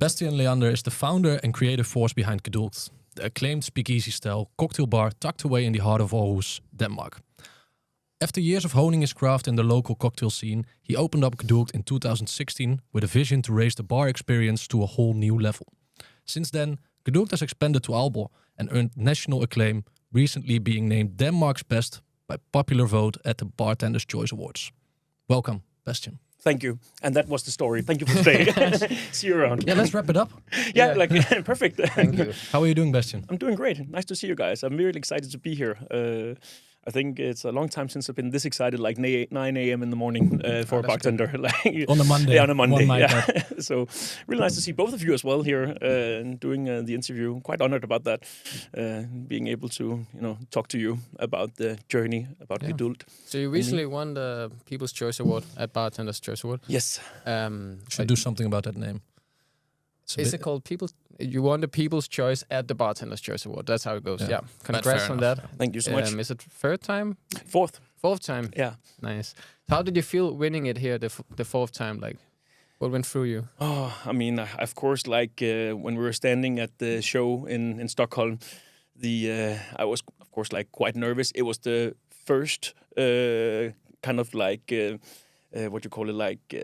Bastian Leander is the founder and creative force behind Gedulgt, the acclaimed speakeasy-style cocktail bar tucked away in the heart of Aarhus, Denmark. After years of honing his craft in the local cocktail scene, he opened up Gedulgt in 2016 with a vision to raise the bar experience to a whole new level. Since then, Gedulgt has expanded to Aalborg and earned national acclaim, recently being named Denmark's best by popular vote at the Bartenders Choice Awards. Welcome, Bastian. Thank you. And that was the story. Thank you for staying. See you around. Yeah, let's wrap it up. Yeah. Perfect. Thank you. How are you doing, Bastian? I'm doing great. Nice to see you guys. I'm really excited to be here. I think it's a long time since I've been this excited, like 9 a.m. in the morning for a bartender. On a Monday. Yeah, on a Monday. Yeah. So really nice to see both of you as well here doing the interview. Quite honored about that, being able to talk to you about the journey about Gedulgt. So you recently won the People's Choice Award at Bartenders Choice Award. Yes. Should do something about that name. Is it called People's? You won the People's Choice at the Bartenders Choice Award. That's how it goes. Yeah. Congrats on that. Thank you so much. Is it third time? Fourth time. Yeah. Nice. So how did you feel winning it here the fourth time? Like, what went through you? Oh, I mean, of course, like when we were standing at the show in Stockholm, I was of course like quite nervous. It was the first kind of like what you call it, like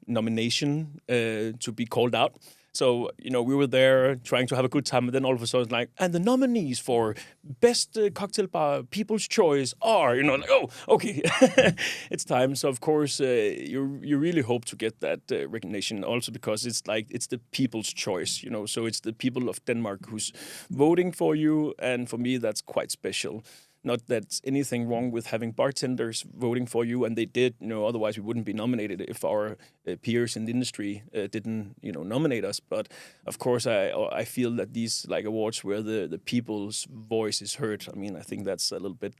nomination to be called out. So, we were there trying to have a good time, and then all of a sudden, like, and the nominees for Best Cocktail Bar People's Choice are, like, oh, okay, it's time. So, of course, you really hope to get that recognition also because it's the people's choice, so it's the people of Denmark who's voting for you, and for me, that's quite special. Not that anything wrong with having bartenders voting for you, and they did, otherwise we wouldn't be nominated if our peers in the industry didn't, nominate us. But of course, I feel that these like awards where the people's voice is heard. I mean, I think that's a little bit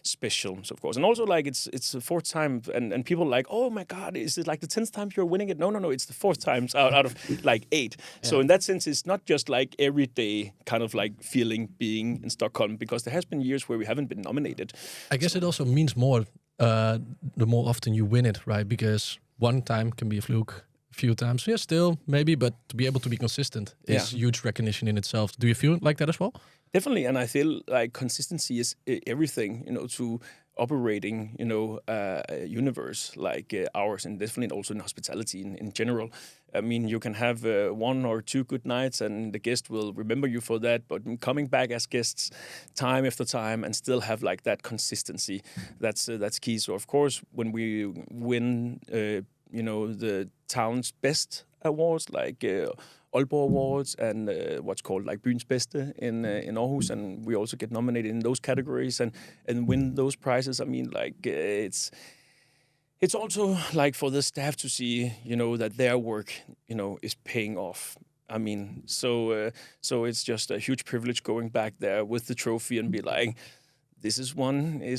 special, so of course. And also, like, it's the fourth time, and people are like, oh my God, is it like the 10th time you're winning it? No, it's the fourth time out of like 8. Yeah. So in that sense, it's not just like every day kind of like feeling being in Stockholm, because there has been years where we haven't been nominated. I guess it also means more the more often you win it, right? Because one time can be a fluke, a few times, yeah, still maybe, but to be able to be consistent is huge recognition in itself. Do you feel like that as well? Definitely, and I feel like consistency is everything, to operating, a universe like ours, and definitely also in hospitality in general. I mean, you can have 1 or 2 good nights and the guest will remember you for that, but coming back as guests time after time and still have like that consistency, that's key. So of course, when we win, the town's best awards like Aalborg Awards and what's called like Byens Bedste in Aarhus, and we also get nominated in those categories and win those prizes. I mean, like it's also like for the staff to see, that their work, is paying off. I mean, so it's just a huge privilege going back there with the trophy and be like, this is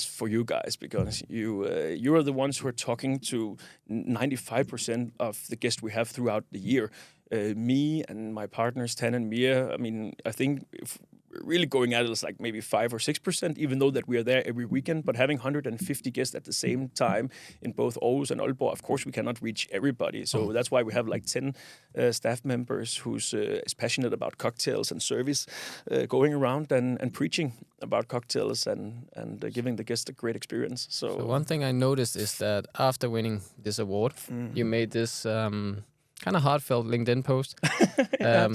for you guys, because you are the ones who are talking to 95% of the guests we have throughout the year. Me and my partners, Tan and Mia, I mean, I think if we're really going at it as like maybe 5 or 6%, even though that we are there every weekend. But having 150 guests at the same time in both Aarhus and Aalborg, of course, we cannot reach everybody. So that's why we have like 10 staff members who's is passionate about cocktails and service, going around and preaching about cocktails and giving the guests a great experience. So one thing I noticed is that after winning this award, you made this kind of heartfelt LinkedIn post.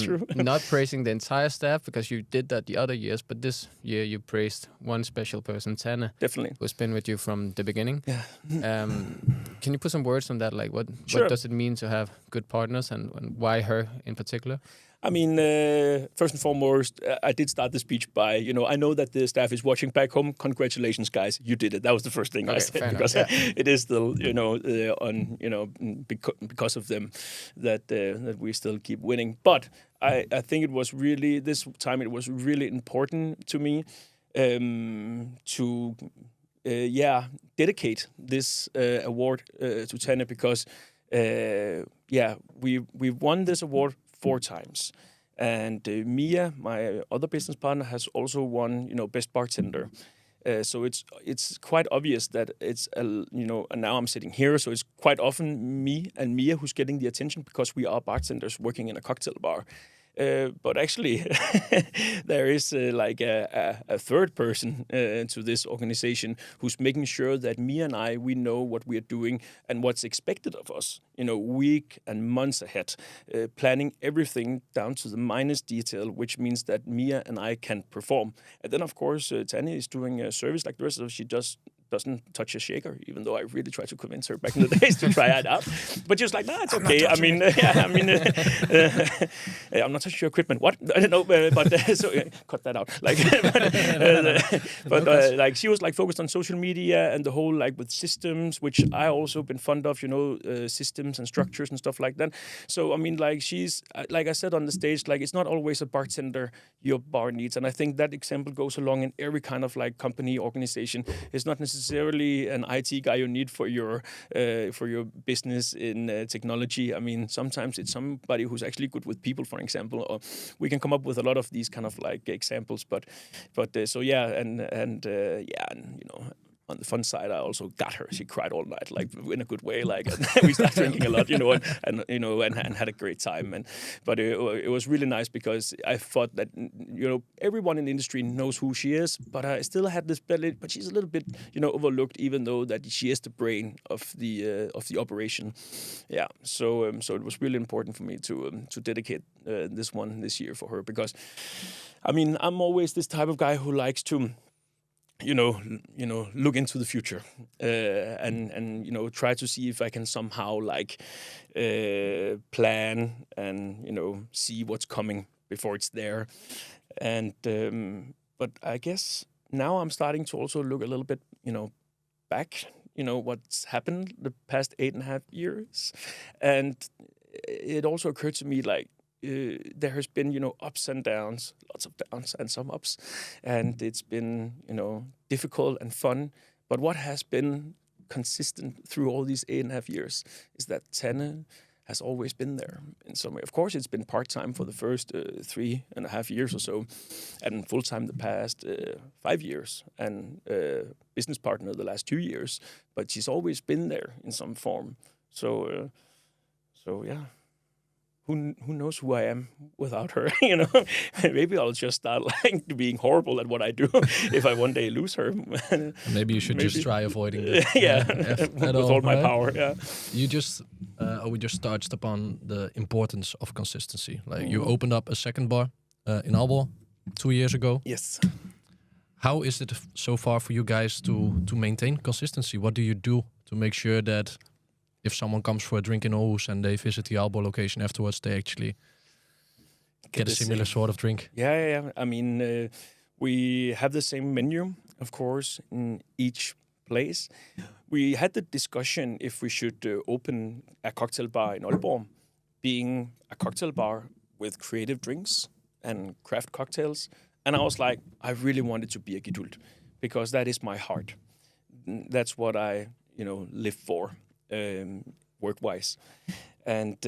True. Not praising the entire staff, because you did that the other years, but this year you praised one special person, Tanne. Definitely. Who's been with you from the beginning. Yeah. Can you put some words on that? Like what does it mean to have good partners, and why her in particular? I mean, first and foremost, I did start the speech by, I know that the staff is watching back home. Congratulations, guys, you did it. That was the first thing I said, because it is still, because of them that we still keep winning. But I think it was really, this time it was really important to me to dedicate this award to Tanne, because we won this award 4 times. And Mia, my other business partner, has also won, Best Bartender. So it's quite obvious that it's and now I'm sitting here, so it's quite often me and Mia who's getting the attention because we are bartenders working in a cocktail bar. But actually, there is like a third person to this organization who's making sure that Mia and we know what we are doing and what's expected of us, week and months ahead, planning everything down to the minus detail, which means that Mia and I can perform. And then, of course, Tanya is doing a service like the rest of us. She doesn't touch a shaker, even though I really tried to convince her back in the days to try it out. But just like, it's okay. I'm not touching your equipment. What? I don't know. So cut that out. Like, like she was like focused on social media and the whole like with systems, which I also been fond of. Systems and structures and stuff like that. So I mean, like she's like I said on the stage, like it's not always a bartender your bar needs, and I think that example goes along in every kind of like company organization. It's not necessarily an IT guy you need for your business in technology. I mean, sometimes it's somebody who's actually good with people, for example. Or we can come up with a lot of these kind of like examples. But so yeah, and on the fun side, I also got her. She cried all night, like in a good way. Like and we started drinking a lot, and had a great time. But it was really nice because I thought that everyone in the industry knows who she is, but I still had this belly. But she's a little bit overlooked, even though that she is the brain of the operation. Yeah. So it was really important for me to dedicate this year for her, because I mean I'm always this type of guy who likes to look into the future and try to see if I can somehow like plan and see what's coming before it's there. And but I guess now I'm starting to also look a little bit back, what's happened the past 8.5 years, and it also occurred to me like. There has been, ups and downs, lots of downs and some ups, and it's been, difficult and fun. But what has been consistent through all these 8.5 years is that Tanne has always been there in some way. Of course, it's been part-time for the first 3.5 years or so, and full-time the past 5 years, and business partner the last 2 years. But she's always been there in some form. So yeah. Who knows who I am without her? Maybe I'll just start like being horrible at what I do if I one day lose her. Maybe you should just try avoiding it. With all my power. Yeah. We just touched upon the importance of consistency. Like you opened up a second bar in Aalborg 2 years ago. Yes. How is it so far for you guys to maintain consistency? What do you do to make sure that if someone comes for a drink in Aarhus and they visit the Aalborg location afterwards, they actually get a similar sort of drink? Yeah. I mean, we have the same menu, of course, in each place. We had the discussion if we should open a cocktail bar in Aalborg, being a cocktail bar with creative drinks and craft cocktails. And I was like, I really wanted to be a Gedulgt, because that is my heart. That's what I, live for. Work-wise, and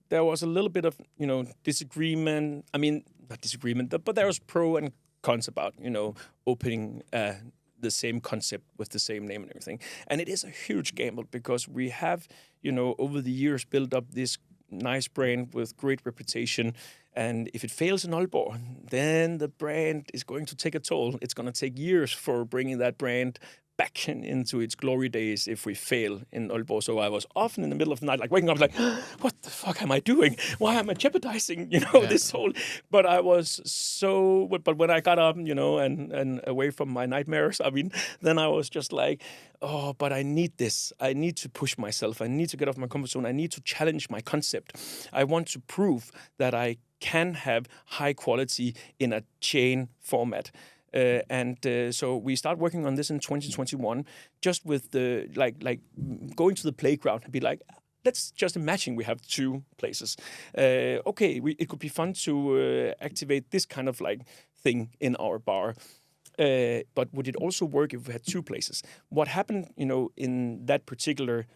there was a little bit of disagreement. I mean, not disagreement, but there was pro and cons about opening the same concept with the same name and everything. And it is a huge gamble, because we have over the years built up this nice brand with great reputation. And if it fails in Aalborg, then the brand is going to take a toll. It's going to take years for bringing that brand back into its glory days if we fail in Aalborg. So I was often in the middle of the night, like waking up, like, what the fuck am I doing? Why am I jeopardizing, this whole? But I was so. But when I got up, and away from my nightmares, I mean, then I was just like, oh, but I need this. I need to push myself. I need to get off my comfort zone. I need to challenge my concept. I want to prove that I can have high quality in a chain format. So we start working on this in 2021, just with the like going to the playground and be like, let's just imagine we have 2 places. It could be fun to activate this kind of like thing in our bar. But would it also work if we had 2 places? What happened, in that particular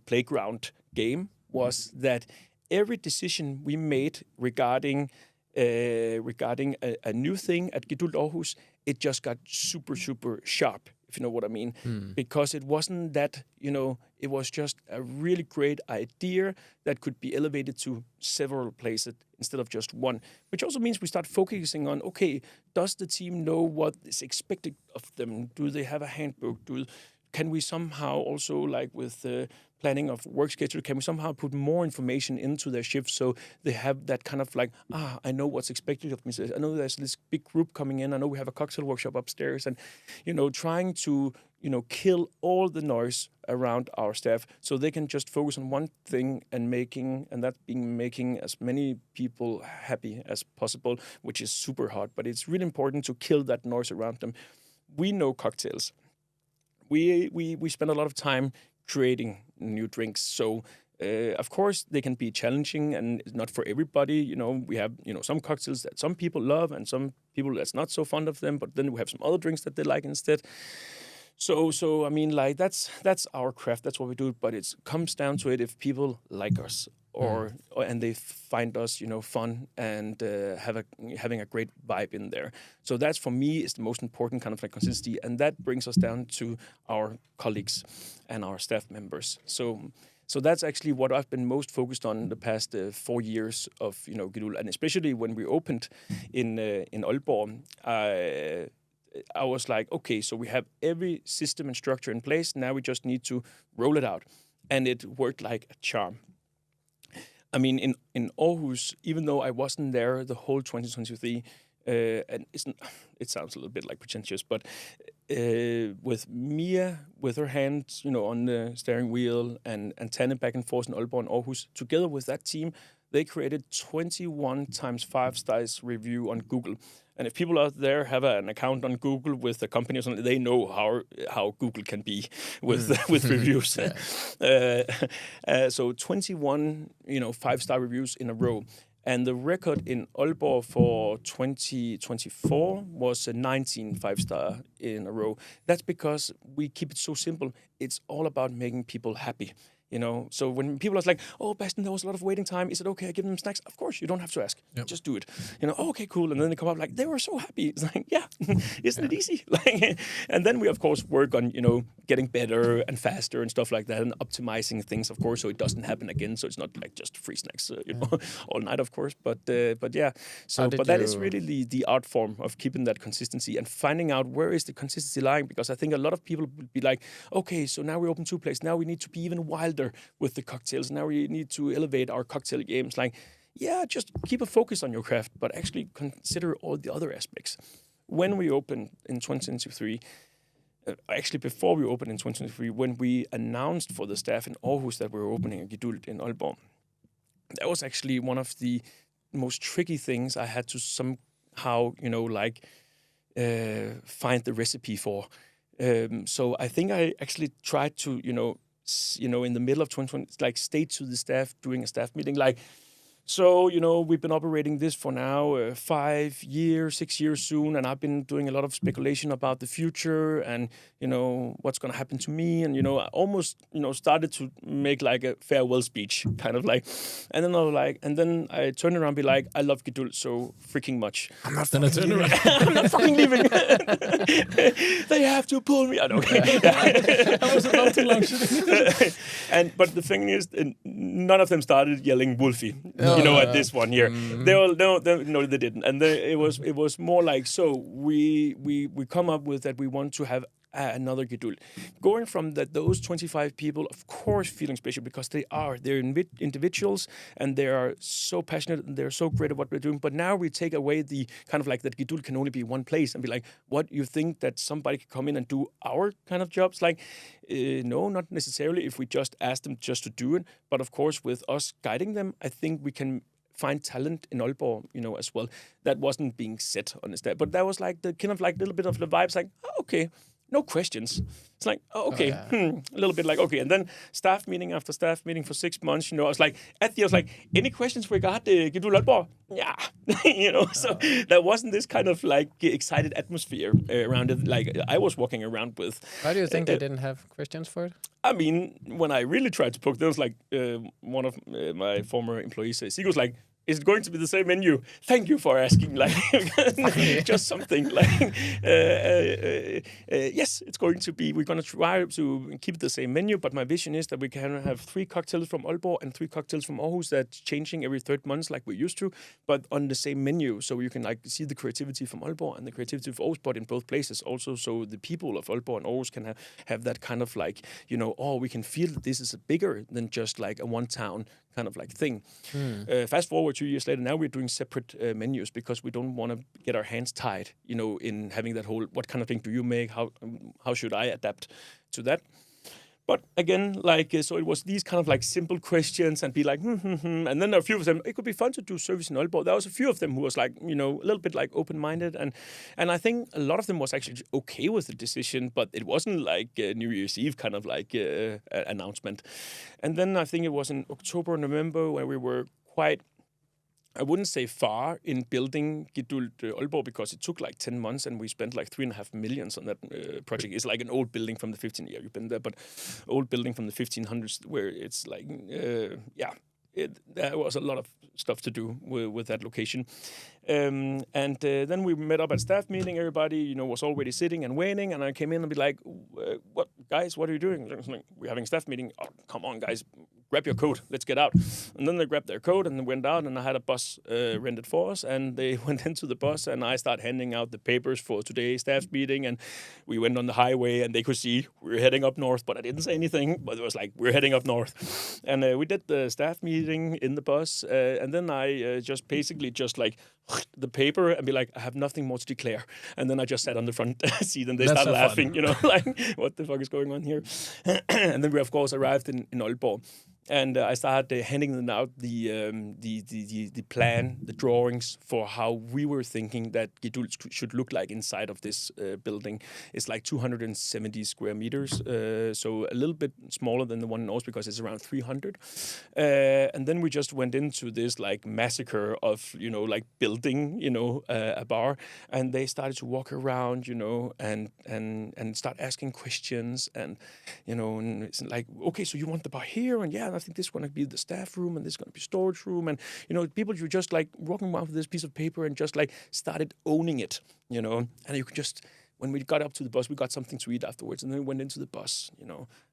playground game was that every decision we made regarding regarding a new thing at Gedulgt Aarhus, it just got super, super sharp, if you know what I mean. Because it wasn't that, it was just a really great idea that could be elevated to several places instead of just one. Which also means we start focusing on, okay, does the team know what is expected of them? Do they have a handbook? Can we somehow also, like with planning of work schedule, can we somehow put more information into their shifts so they have that kind of like, I know what's expected of me. So I know there's this big group coming in. I know we have a cocktail workshop upstairs, and trying to kill all the noise around our staff so they can just focus on one thing and making as many people happy as possible, which is super hard. But it's really important to kill that noise around them. We know cocktails. We spend a lot of time creating new drinks. So, of course, they can be challenging and not for everybody. We have, some cocktails that some people love and some people that's not so fond of them. But then we have some other drinks that they like instead. So I mean, like that's our craft. That's what we do. But it comes down to it if people like us and they find us, fun and having a great vibe in there. So that's, for me, is the most important kind of like consistency, and that brings us down to our colleagues and our staff members. So that's actually what I've been most focused on the past 4 years of Gedulgt, and especially when we opened in Aalborg. I was like, okay, so we have every system and structure in place. Now we just need to roll it out, and it worked like a charm. I mean, in Aarhus, even though I wasn't there the whole 2023, and it sounds a little bit like pretentious, but with Mia, with her hands, on the steering wheel, and Tanne back and forth in Aalborg and Aarhus, together with that team, they created 21 times 5 stars review on Google. And if people out there have an account on Google with a company or something, they know how Google can be with reviews. So 21, 5-star reviews in a row. And the record in Aalborg for 2024 was 19 5-star in a row. That's because we keep it so simple. It's all about making people happy. So when people are like, "Oh, Bastian, there was a lot of waiting time. Is it okay I give them snacks?" Of course, you don't have to ask. Yep. Just do it. Oh, okay, cool. And then they come up like, they were so happy. It's like, yeah, isn't it easy? And then we, of course, work on, getting better and faster and stuff like that, and optimizing things, of course, so it doesn't happen again. So it's not like just free snacks, all night, of course. But yeah. So, but that is really the art form of keeping that consistency and finding out where is the consistency lying. Because I think a lot of people would be like, okay, so now we open 2 places. Now we need to be even wilder with the cocktails. Now we need to elevate our cocktail games. Like, yeah, just keep a focus on your craft, but actually consider all the other aspects. When we opened in 2023, actually before we opened in 2023, when we announced for the staff in Aarhus that we were opening a Gedulgt in Aalborg, that was actually one of the most tricky things I had to somehow, find the recipe for. So I think I actually tried to, in the middle of 2020, like state to the staff during a staff meeting, like, so, we've been operating this for now 5 years, 6 years soon, and I've been doing a lot of speculation about the future and, what's going to happen to me. And, I almost, started to make like a farewell speech, kind of like, and then I was like, and then I turned around and be like, I love Gedulgt so freaking much. I'm not fucking leaving. I'm not fucking leaving. They have to pull me out. Okay. I was about to launch it. But the thing is, none of them started yelling Wolfie. At this one here, they didn't, and it was more like, so we come up with that we want to have another Gedulgt. Going from those 25 people, of course, feeling special because they're individuals and they are so passionate and they're so great at what we're doing. But now we take away the kind of like that Gedulgt can only be one place and be like, what, you think that somebody can come in and do our kind of jobs? Like, no, not necessarily if we just ask them just to do it. But of course, with us guiding them, I think we can find talent in Aalborg, as well. That wasn't being said on the staff. But that was like the kind of like little bit of the vibes, like, oh, okay. No questions. It's like, oh, okay, a little bit like, okay. And then staff meeting after staff meeting for 6 months, I was like, any questions regarding Gedulgt Aalborg? Yeah, so there wasn't this kind of like excited atmosphere around it. Like I was walking around with. Why do you think they didn't have questions for it? I mean, when I really tried to poke, there was like one of my former employees, he was like, is it going to be the same menu? Thank you for asking. Like, just something like, yes, it's going to be. We're going to try to keep the same menu, but my vision is that we can have 3 cocktails from Aalborg and 3 cocktails from Aarhus that's changing every 3rd month, like we used to, but on the same menu. So you can like see the creativity from Aalborg and the creativity of Aarhus, but in both places also. So the people of Aalborg and Aarhus can have that kind of like, we can feel that this is bigger than just like a one town kind of like thing. Fast forward 2 years later, now we're doing separate menus because we don't want to get our hands tied, in having that whole, what kind of thing do you make? How should I adapt to that? But again, like, so it was these kind of like simple questions and be like, and then there are a few of them, it could be fun to do service in Aalborg. There was a few of them who was like, a little bit like open-minded. And I think a lot of them was actually okay with the decision, but it wasn't like New Year's Eve kind of like announcement. And then I think it was in October, November, where we were quite, I wouldn't say far in building Gedulgt Aalborg because it took like 10 months and we spent like 3.5 million on that project. It's like an old building from the 15th year. You've been there, but old building from the 1500s where it's like, there was a lot of stuff to do with that location. And then we met up at staff meeting. Everybody, was already sitting and waiting. And I came in and be like, what, guys, what are you doing? Like, we're having a staff meeting. Oh, come on, guys. Grab your coat, let's get out. And then they grabbed their coat and went out, and I had a bus rented for us, and they went into the bus, and I started handing out the papers for today's staff meeting, and we went on the highway, and they could see we were heading up north, but I didn't say anything, but it was like, we're heading up north. And we did the staff meeting in the bus, and then I just basically like the paper and be like, I have nothing more to declare. And then I just sat on the front seat, and they started laughing, like, what the fuck is going on here? And then we, of course, arrived in Aalborg. And I started handing them out the plan, the drawings for how we were thinking that Gedulgt should look like inside of this building. It's like 270 square meters, so a little bit smaller than the one in Aarhus because it's around 300. And then we just went into this like massacre of, like building, a bar. And they started to walk around, and start asking questions. And, and it's like, okay, so you want the bar here? And yeah, I think this is going to be the staff room and this is going to be storage room. And, people, you just like walking around with this piece of paper and just like started owning it, and you could just, when we got up to the bus, we got something to eat afterwards. And then we went into the bus,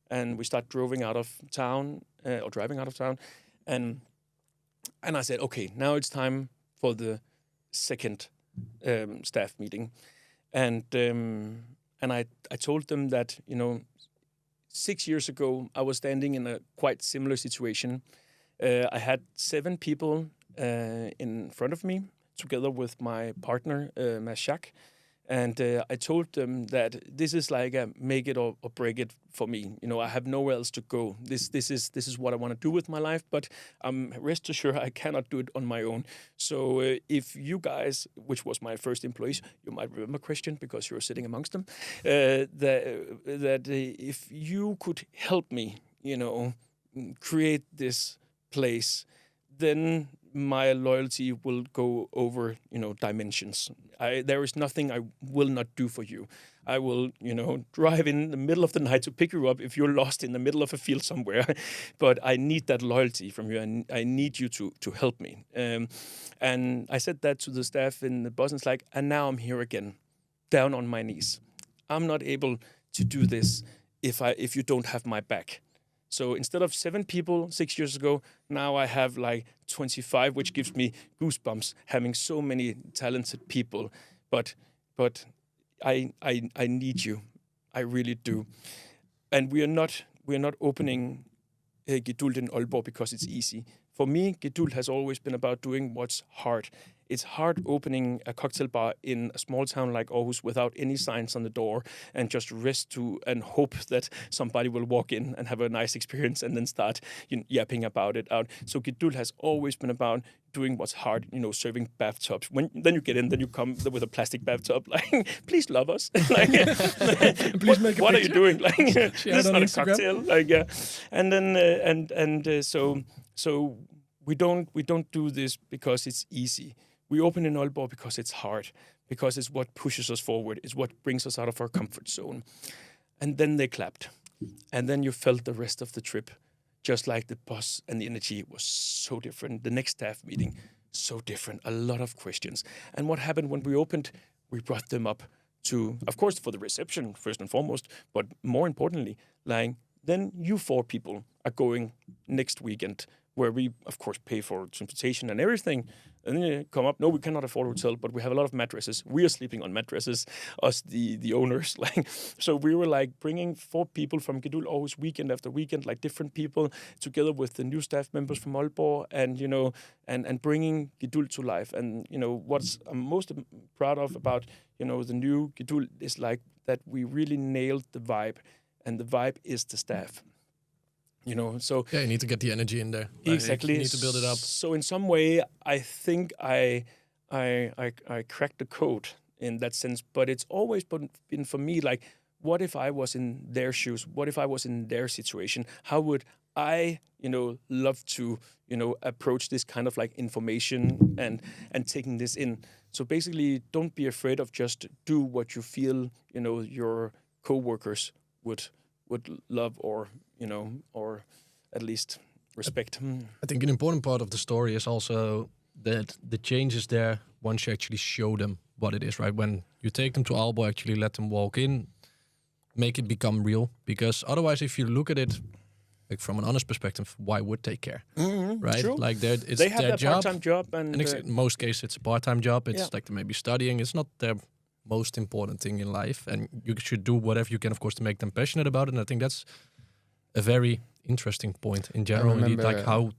and we started driving out of town. And I said, okay, now it's time for the second staff meeting. And I told them that, 6 years ago, I was standing in a quite similar situation. I had 7 people in front of me, together with my partner, Mashak. And I told them that this is like a make it or break it for me. I have nowhere else to go. This is what I want to do with my life, but rest assured I cannot do it on my own. So if you guys, which was my first employees, you might remember Christian because you're sitting amongst them, that if you could help me, create this place, then my loyalty will go over, dimensions. There is nothing I will not do for you. I will, drive in the middle of the night to pick you up if you're lost in the middle of a field somewhere. But I need that loyalty from you, and I need you to help me. And I said that to the staff in the bus, and it's like, and now I'm here again, down on my knees. I'm not able to do this if you don't have my back. So instead of 7 people 6 years ago, now I have like 25, which gives me goosebumps having so many talented people. But I need you, I really do. And we are not opening Gedulgt in Aalborg because it's easy. For me, Gedulgt has always been about doing what's hard. It's hard opening a cocktail bar in a small town like Aarhus without any signs on the door and just rest to and hope that somebody will walk in and have a nice experience and then start yapping about it out. So Gedulgt has always been about doing what's hard, serving bathtubs. Then you get in, then you come with a plastic bathtub, like, please love us. Like, please make a what are picture. you doing? Like, this is not a cocktail. Like, and then so we don't do this because it's easy. We open in Aalborg because it's hard, because it's what pushes us forward, it's what brings us out of our comfort zone. And then they clapped. And then you felt the rest of the trip, just like the bus and the energy was so different. The next staff meeting, so different, a lot of questions. And what happened when we opened, we brought them up to, of course, for the reception, first and foremost, but more importantly, like, then you 4 people are going next weekend, where we, of course, pay for transportation and everything. And then you come up, no, we cannot afford a hotel, but we have a lot of mattresses. We are sleeping on mattresses, us, the owners. Like, so we were like bringing 4 people from Gedulgt Aarhus weekend after weekend, like different people, together with the new staff members from Aalborg, and, you know, and bringing Gedulgt to life. And, you know, what's I'm most proud of about, you know, the new Gedulgt is like that we really nailed the vibe, and the vibe is the staff. You know, so you need to get the energy in there. Exactly, you need to build it up. So in some way, I think I cracked the code in that sense. But it's always been for me like, what if I was in their shoes? What if I was in their situation? How would I, you know, love to, you know, approach this kind of like information and taking this in? So basically, don't be afraid of just do what you feel, you know, your coworkers would love, or, you know, or at least respect. I think an important part of the story is also that the change is there once you actually show them what it is, right? When you take them to Aalborg, actually let them walk in, make it become real. Because otherwise, if you look at it like from an honest perspective, why would they care, right? True. Like it's they have their that job. part-time job, and in most cases, it's a part-time job. It's like they may be studying. It's not their most important thing in life, and you should do whatever you can, of course, to make them passionate about it. And I think that's a very interesting point in general. Indeed, like, how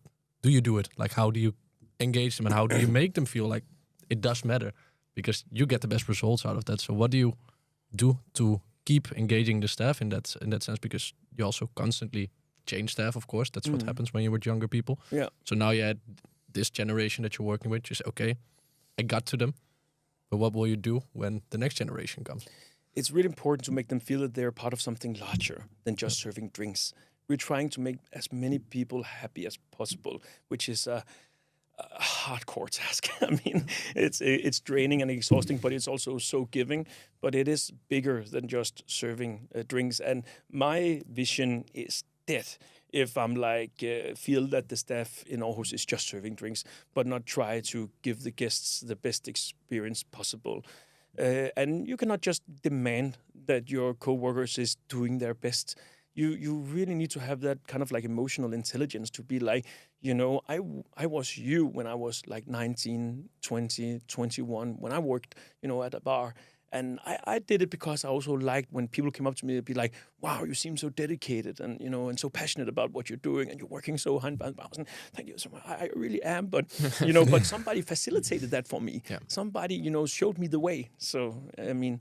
do you do it? Like, how do you engage them, and how do you make them feel like it does matter? Because you get the best results out of that. So what do you do to keep engaging the staff in that sense? Because you also constantly change staff, of course. That's what happens when you're with younger people. Yeah. So now you had this generation that you're working with. You say, okay, I got to them. But what will you do when the next generation comes? It's really important to make them feel that they're part of something larger than just serving drinks. We're trying to make as many people happy as possible, which is a hardcore task. I mean, it's draining and exhausting, but it's also so giving. But it is bigger than just serving drinks. And my vision is dead if I'm like feel that the staff in Aarhus is just serving drinks, but not try to give the guests the best experience possible. And you cannot just demand that your co-workers is doing their best. You really need to have that kind of like emotional intelligence to be like, you know, I was you when I was like 19, 20, 21, when I worked, you know, at a bar. And I did it because I also liked when people came up to me and be like, wow, you seem so dedicated and, you know, and so passionate about what you're doing, and you're working so hard. Thank you so much. I really am. But, you know, but somebody facilitated that for me. Yeah. Somebody, you know, showed me the way. So, I mean,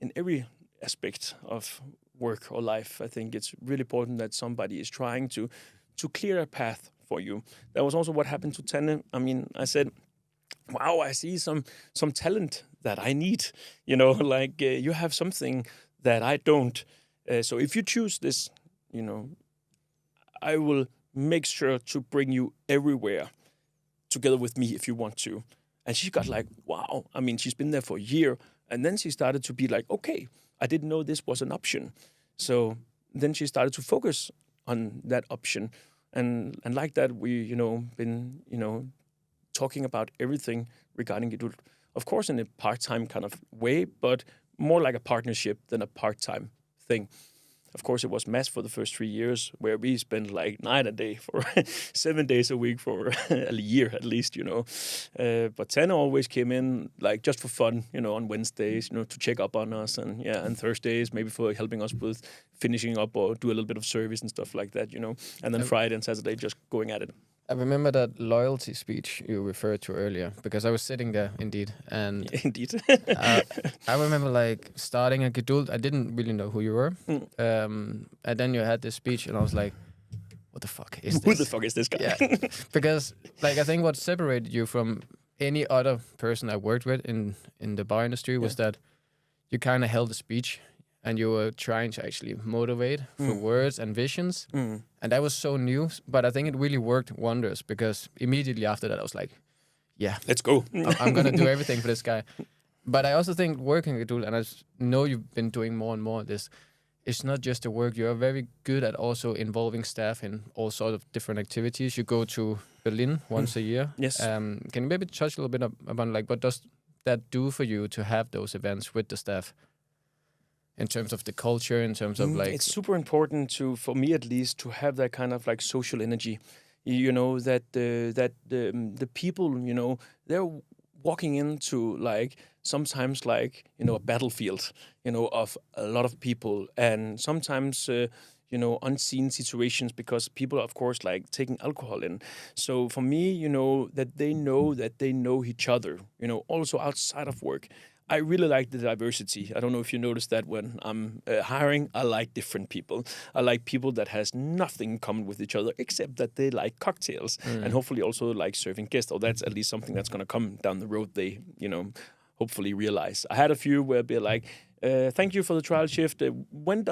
in every aspect of work or life, I think it's really important that somebody is trying to clear a path for you. That was also what happened to Tanne. I mean, I said, wow, I see some talent that I need, you know, like you have something that I don't. So if you choose this, you know, I will make sure to bring you everywhere together with me if you want to. And she got like, wow. I mean, she's been there for a year. And then she started to be like, okay, I didn't know this was an option. So then she started to focus on that option. And like that, we, you know, been, you know, talking about everything regarding Gedulgt. Of course, in a part-time kind of way, but more like a partnership than a part-time thing. Of course, it was Mads for the first 3 years, where we spent like night and day for 7 days a week for a year at least, you know. But Tanne always came in like just for fun, you know, on Wednesdays, you know, to check up on us, and Thursdays maybe for helping us with finishing up or do a little bit of service and stuff like that, you know. And then Friday and Saturday just going at it. I remember that loyalty speech you referred to earlier, because I was sitting there, indeed. And indeed. I remember like starting at Gedulgt, I didn't really know who you were. And then you had this speech and I was like, what the fuck is this? Who the fuck is this guy? Yeah. Because like I think what separated you from any other person I worked with in the bar industry was that you kind of held a speech and you were trying to actually motivate for words and visions. And that was so new, but I think it really worked wonders, because immediately after that I was like, yeah, let's go. I'm going to do everything for this guy. But I also think working at Gedulgt, and I know you've been doing more and more of this, it's not just the work. You're very good at also involving staff in all sort of different activities. You go to Berlin once a year. Yes. Can you maybe touch a little bit about like what does that do for you to have those events with the staff? In terms of the culture, in terms of like... It's super important for me at least, to have that kind of like social energy. You know, that the people, you know, they're walking into like sometimes like, you know, a battlefield, you know, of a lot of people, and sometimes you know, unseen situations, because people are of course like taking alcohol in. So for me, you know that they know each other, you know, also outside of work. I really like the diversity. I don't know if you noticed that when I'm hiring, I like different people. I like people that has nothing in common with each other except that they like cocktails and hopefully also like serving guests. Or that's at least something that's going to come down the road. They, you know, hopefully realize. I had a few where be like, thank you for the trial shift. When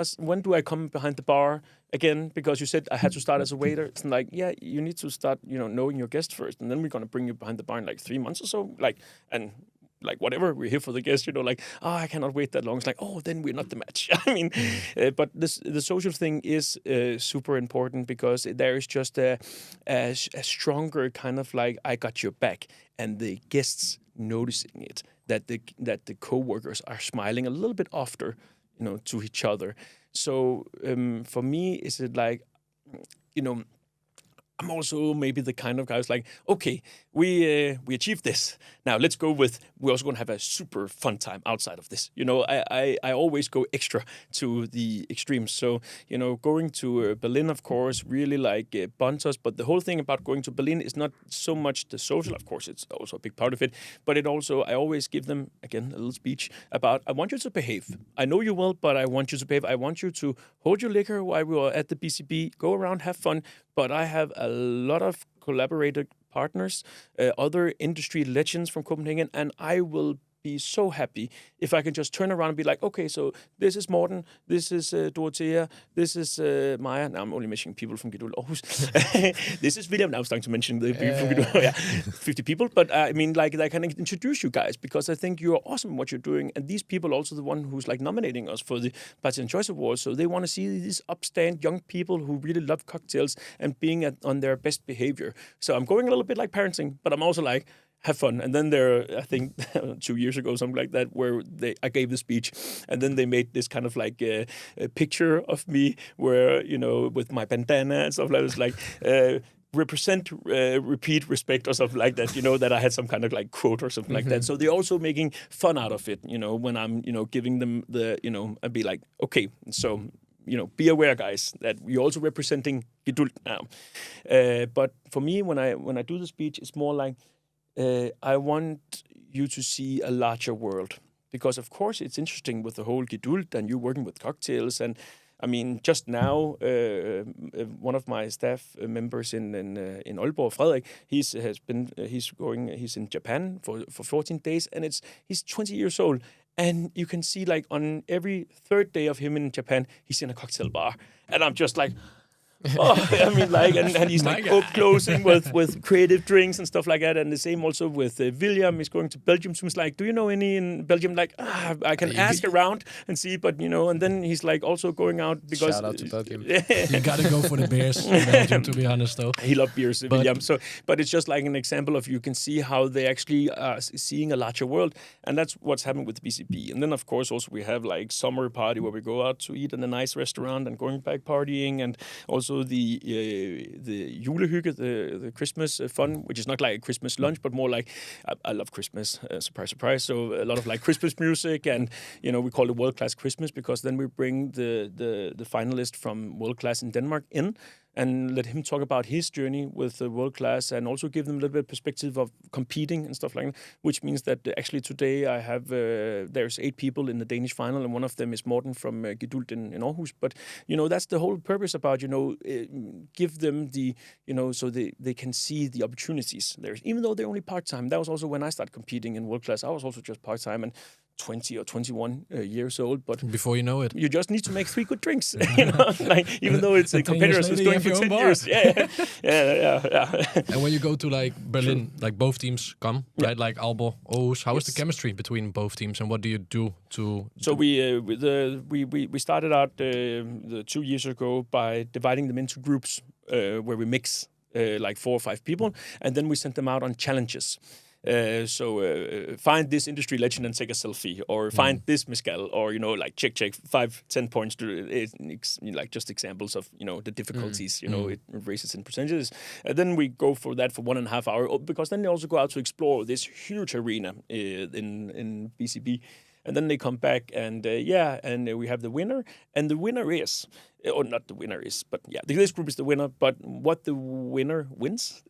do I come behind the bar again? Because you said I had to start as a waiter. It's like, yeah, you need to start, you know, knowing your guest first, and then we're gonna bring you behind the bar in like 3 months or so. Like whatever, we're here for the guests, you know, like, I cannot wait that long. It's like, then we're not the match. I mean, but the social thing is super important, because there is just a stronger kind of like, I got your back, and the guests noticing it, that the co-workers are smiling a little bit often, you know, to each other. So for me, is it like, you know, I'm also maybe the kind of guy who's like, okay, we achieved this. Now let's go with, we're also going to have a super fun time outside of this. You know, I always go extra to the extremes. So, you know, going to Berlin, of course, really like bonds us. But the whole thing about going to Berlin is not so much the social. Of course, it's also a big part of it. But it also, I always give them, again, a little speech about, I want you to behave. I know you will, but I want you to behave. I want you to hold your liquor while we are at the BCB, go around, have fun. But I have a lot of collaborated partners, other industry legends from Copenhagen, and I will be so happy if I can just turn around and be like, okay, so this is Morten, this is Dorothea, this is Maja. Now I'm only mentioning people from Gedulgt Aarhus. This is William. Now I'm starting to mention the people from Gedulgt. Yeah, 50 people. But I mean, like, I can introduce you guys, because I think you're awesome at what you're doing. And these people also the one who's like nominating us for the Bartenders Choice Awards. So they want to see these upstand young people who really love cocktails and being on their best behavior. So I'm going a little bit like parenting, but I'm also like, have fun. And then I think 2 years ago, something like that, where I gave the speech, and then they made this kind of like a picture of me where, you know, with my bandana and stuff like that. It's like, represent, repeat, respect, or something like that, you know, that I had some kind of like quote or something like that. So they're also making fun out of it, you know, when I'm, you know, giving them the, you know, I'd be like, okay, so, you know, be aware, guys, that we're also representing Gedulgt now. But for me, when I do the speech, it's more like, I want you to see a larger world, because of course it's interesting with the whole Gedulgt and you working with cocktails. And I mean, just now, one of my staff members in Aalborg, Frederik, he's in Japan for 14 days, and he's 20 years old. And you can see like on every third day of him in Japan, he's in a cocktail bar. And I'm just like, I mean, like, and he's like up closing with creative drinks and stuff like that. And the same also with William. He's going to Belgium. So he's like, do you know any in Belgium? Like, I can ask around and see, but you know. And then he's like also going out because shout out to Belgium. You gotta go for the beers in Belgium, to be honest, though. He loves beers, William. So, but it's just like an example of, you can see how they actually are seeing a larger world, and that's what's happening with the BCB. And then of course also we have like summer party where we go out to eat in a nice restaurant and going back partying, and also the julehygge, the Christmas fun, which is not like a Christmas lunch, but more like, I love Christmas, surprise, surprise. So a lot of like Christmas music, and you know, we call it World Class Christmas, because then we bring the finalist from World Class in Denmark in, and let him talk about his journey with the World Class, and also give them a little bit of perspective of competing and stuff like that, which means that actually today I have, there's 8 people in the Danish final, and one of them is Morten from Gedulgt in Aarhus. But, you know, that's the whole purpose about, you know, give them the, you know, so they can see the opportunities there, even though they're only part-time. That was also when I started competing in World Class. I was also just part-time, and 20 or 21 years old, but before you know it, you just need to make 3 good drinks. Like even though it's a competitors who's doing for 10 years. Yeah. And when you go to like Berlin, like both teams come, right? Like Aalborg, Aarhus. How is the chemistry between both teams, and what do you do to? So we started out 2 years ago by dividing them into groups where we mix like 4 or 5 people, and then we sent them out on challenges. So find this industry legend and take a selfie, or find this mezcal, or like check 5-10 points to like just examples of the difficulties. It raises in percentages. Then we go for that for 1.5 hours, because then they also go out to explore this huge arena in BCB. And then they come back and we have the winner. And the winner is, or not the winner is, but this group is the winner. But what the winner wins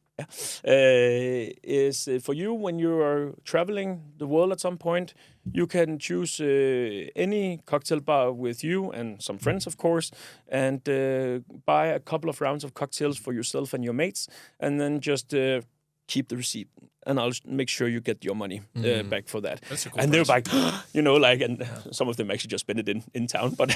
is for you when you are traveling the world at some point, you can choose any cocktail bar with you and some friends, of course, and buy a couple of rounds of cocktails for yourself and your mates, and then just keep the receipt, and I'll make sure you get your money back for that. That's a cool and price. they're like, and some of them actually just spend it in town. But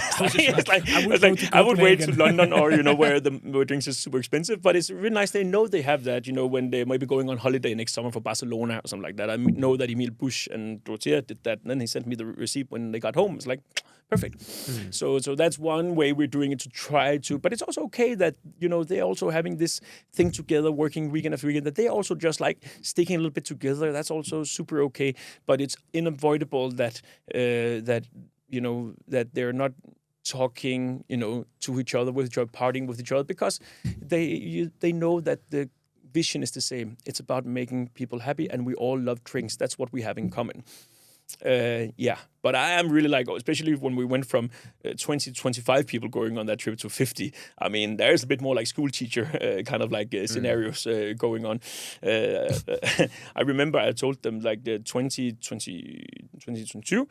I would wait to London or where drinks is super expensive. But it's really nice. They know they have that. When they might be going on holiday next summer for Barcelona or something like that. I know that Emil Busch and Dorothea did that, and then he sent me the receipt when they got home. It's like, perfect. So that's one way we're doing it, to try to. But it's also okay that they're also having this thing together, working weekend after weekend. That they also just like sticking a little bit together. That's also super okay. But it's unavoidable that that they're not talking to each other, with each other, partying with each other, because they know that the vision is the same. It's about making people happy, and we all love drinks. That's what we have in common. But I am really like, especially when we went from 20 to 25 people going on that trip to 50. I mean, there's a bit more like school teacher kind of like scenarios going on. I remember I told them like the 2022,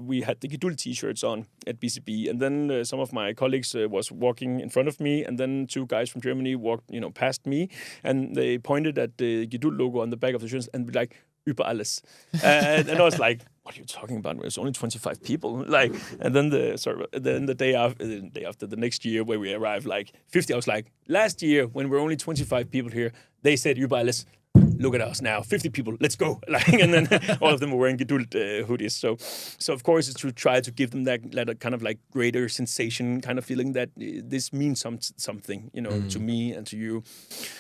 we had the Gedulgt t-shirts on at BCB, and then some of my colleagues was walking in front of me, and then 2 guys from Germany walked past me, and they pointed at the Gedulgt logo on the back of the shirts and be like, über alles. And I was like, what are you talking about? There's only 25 people. Like, and then the day after the next year where we arrived, like 50, I was like, last year when we're only 25 people here, they said über alles. Look at us now, 50 people, let's go. Like, and then all of them were wearing Gedulgt hoodies. So of course it's to try to give them that kind of like greater sensation kind of feeling that this means something, to me and to you.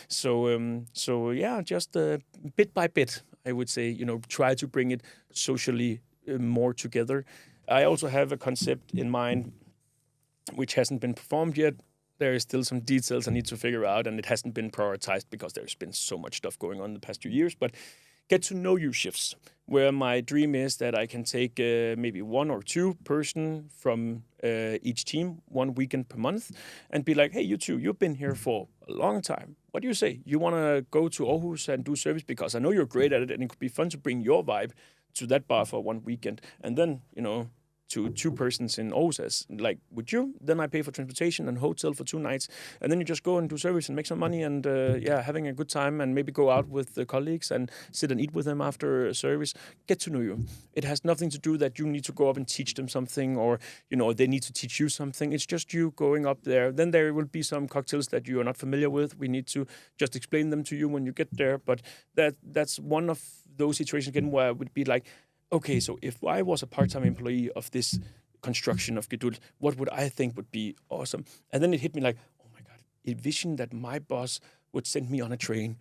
So just bit by bit, I would say, try to bring it socially more together. I also have a concept in mind which hasn't been performed yet. There is still some details I need to figure out, and it hasn't been prioritized because there's been so much stuff going on in the past 2 years. But get to know you shifts, where my dream is that I can take maybe 1 or 2 person from each team 1 weekend per month and be like, hey, you two, you've been here for a long time. What do you say? You want to go to Aarhus and do service? Because I know you're great at it, and it could be fun to bring your vibe to that bar for 1 weekend. And then, to 2 persons in Aarhus, as like, would you? Then I pay for transportation and hotel for 2 nights, and then you just go and do service and make some money, and having a good time, and maybe go out with the colleagues and sit and eat with them after service. Get to know you. It has nothing to do that you need to go up and teach them something, or they need to teach you something. It's just you going up there. Then there will be some cocktails that you are not familiar with. We need to just explain them to you when you get there. But that's one of those situations again where I would be like, okay, so if I was a part-time employee of this construction of Gedulgt, what would I think would be awesome? And then it hit me like, oh my God, a vision that my boss would send me on a train,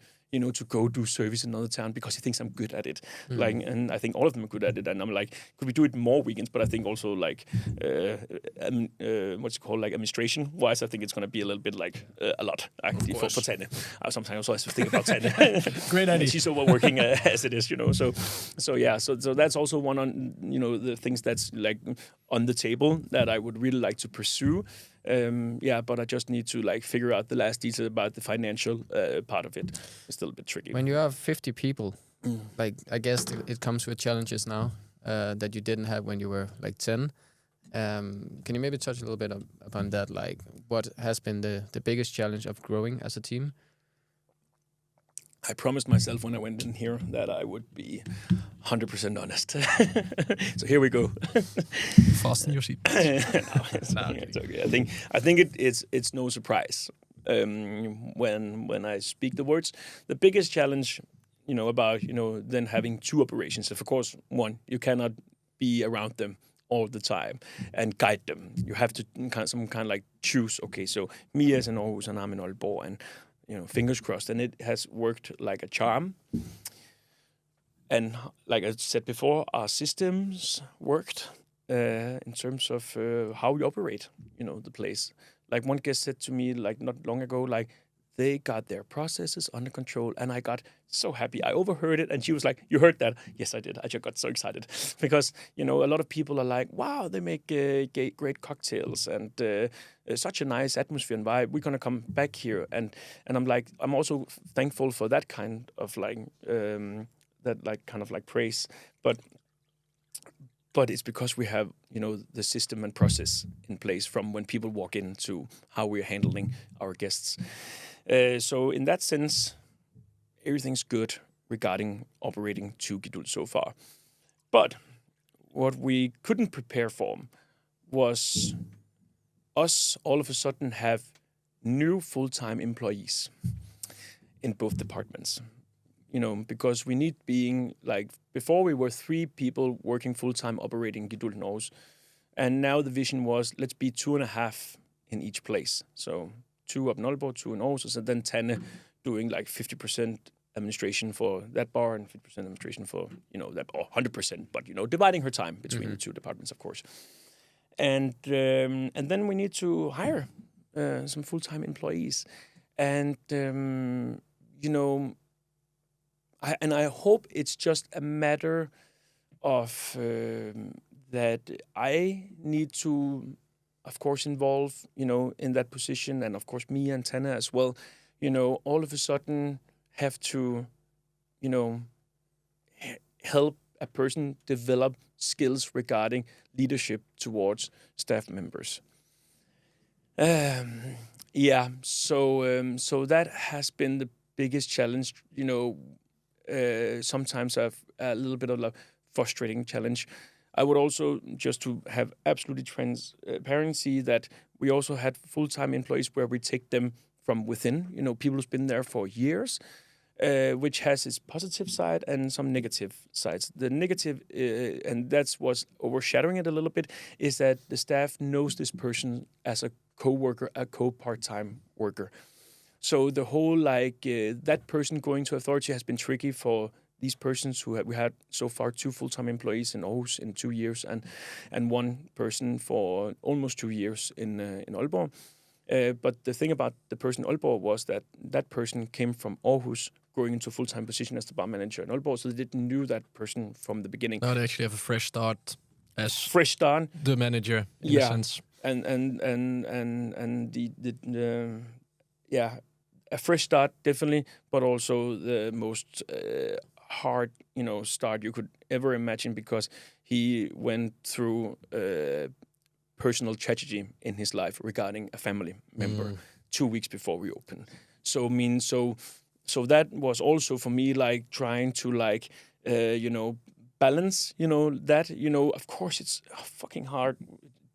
to go do service in another town because he thinks I'm good at it. Like, and I think all of them are good at it. And I'm like, could we do it more weekends? But I think also like, what's it called? Like administration wise, I think it's going to be a little bit like a lot actually for Tanne. I sometimes also think about Tanne. Great idea. She's overworking as it is, So that's also one on, the things that's like on the table that I would really like to pursue. But I just need to like figure out the last detail about the financial part of it. It's still a bit tricky. When you have 50 people, like I guess it comes with challenges now that you didn't have when you were like 10. Can you maybe touch a little bit upon that? Like, what has been the biggest challenge of growing as a team? I promised myself when I went in here that I would be 100% honest. So here we go. Fasten your seat. It's okay. I think it's no surprise when I speak the words. The biggest challenge, about then having two operations. Of course, one, you cannot be around them all the time and guide them. You have to like choose. Okay, so me as in Aarhus and I'm in Aalborg, and fingers crossed. And it has worked like a charm. And like I said before, our systems worked in terms of how we operate, the place. Like one guest said to me, like not long ago, like they got their processes under control, and I got so happy. I overheard it, and she was like, "You heard that?" Yes, I did. I just got so excited because a lot of people are like, "Wow, they make great cocktails and such a nice atmosphere and vibe. We're gonna come back here." And I'm like, I'm also thankful for that kind of like praise, but it's because we have the system and process in place from when people walk in to how we're handling our guests. So in that sense, everything's good regarding operating to Gedulgt so far. But what we couldn't prepare for was us all of a sudden have new full-time employees in both departments. Because we need being like, before we were 3 people working full-time operating Gedulgt Aarhus, and now the vision was, let's be 2.5 in each place. So 2 up in Aalborg, 2 in Aarhus, and then 10 doing like 50% administration for that bar and 50% administration for, that, or 100%, but, dividing her time between the 2 departments, of course. And then we need to hire some full-time employees. And, I hope it's just a matter of that I need to, of course, involve, in that position, and of course me and Tanne as well, all of a sudden have to, help a person develop skills regarding leadership towards staff members. So that has been the biggest challenge, sometimes have a little bit of a frustrating challenge. I would also, just to have absolutely transparency, that we also had full-time employees where we take them from within, people who's been there for years, which has its positive side and some negative sides. The negative, and that's what's overshadowing it a little bit, is that the staff knows this person as a co-worker, a co-part-time worker. So the whole that person going to authority has been tricky for these persons we had so far 2 full-time employees in Aarhus in 2 years and 1 person for almost 2 years in Aalborg. But the thing about the person in Aalborg was that person came from Aarhus, going into a full-time position as the bar manager in Aalborg, so they didn't know that person from the beginning. Now they actually have a fresh start as the manager in a sense. And a fresh start, definitely, but also the most hard, start you could ever imagine, because he went through personal tragedy in his life regarding a family member 2 weeks before we opened. So that was also for me like trying to balance, that, of course it's a fucking hard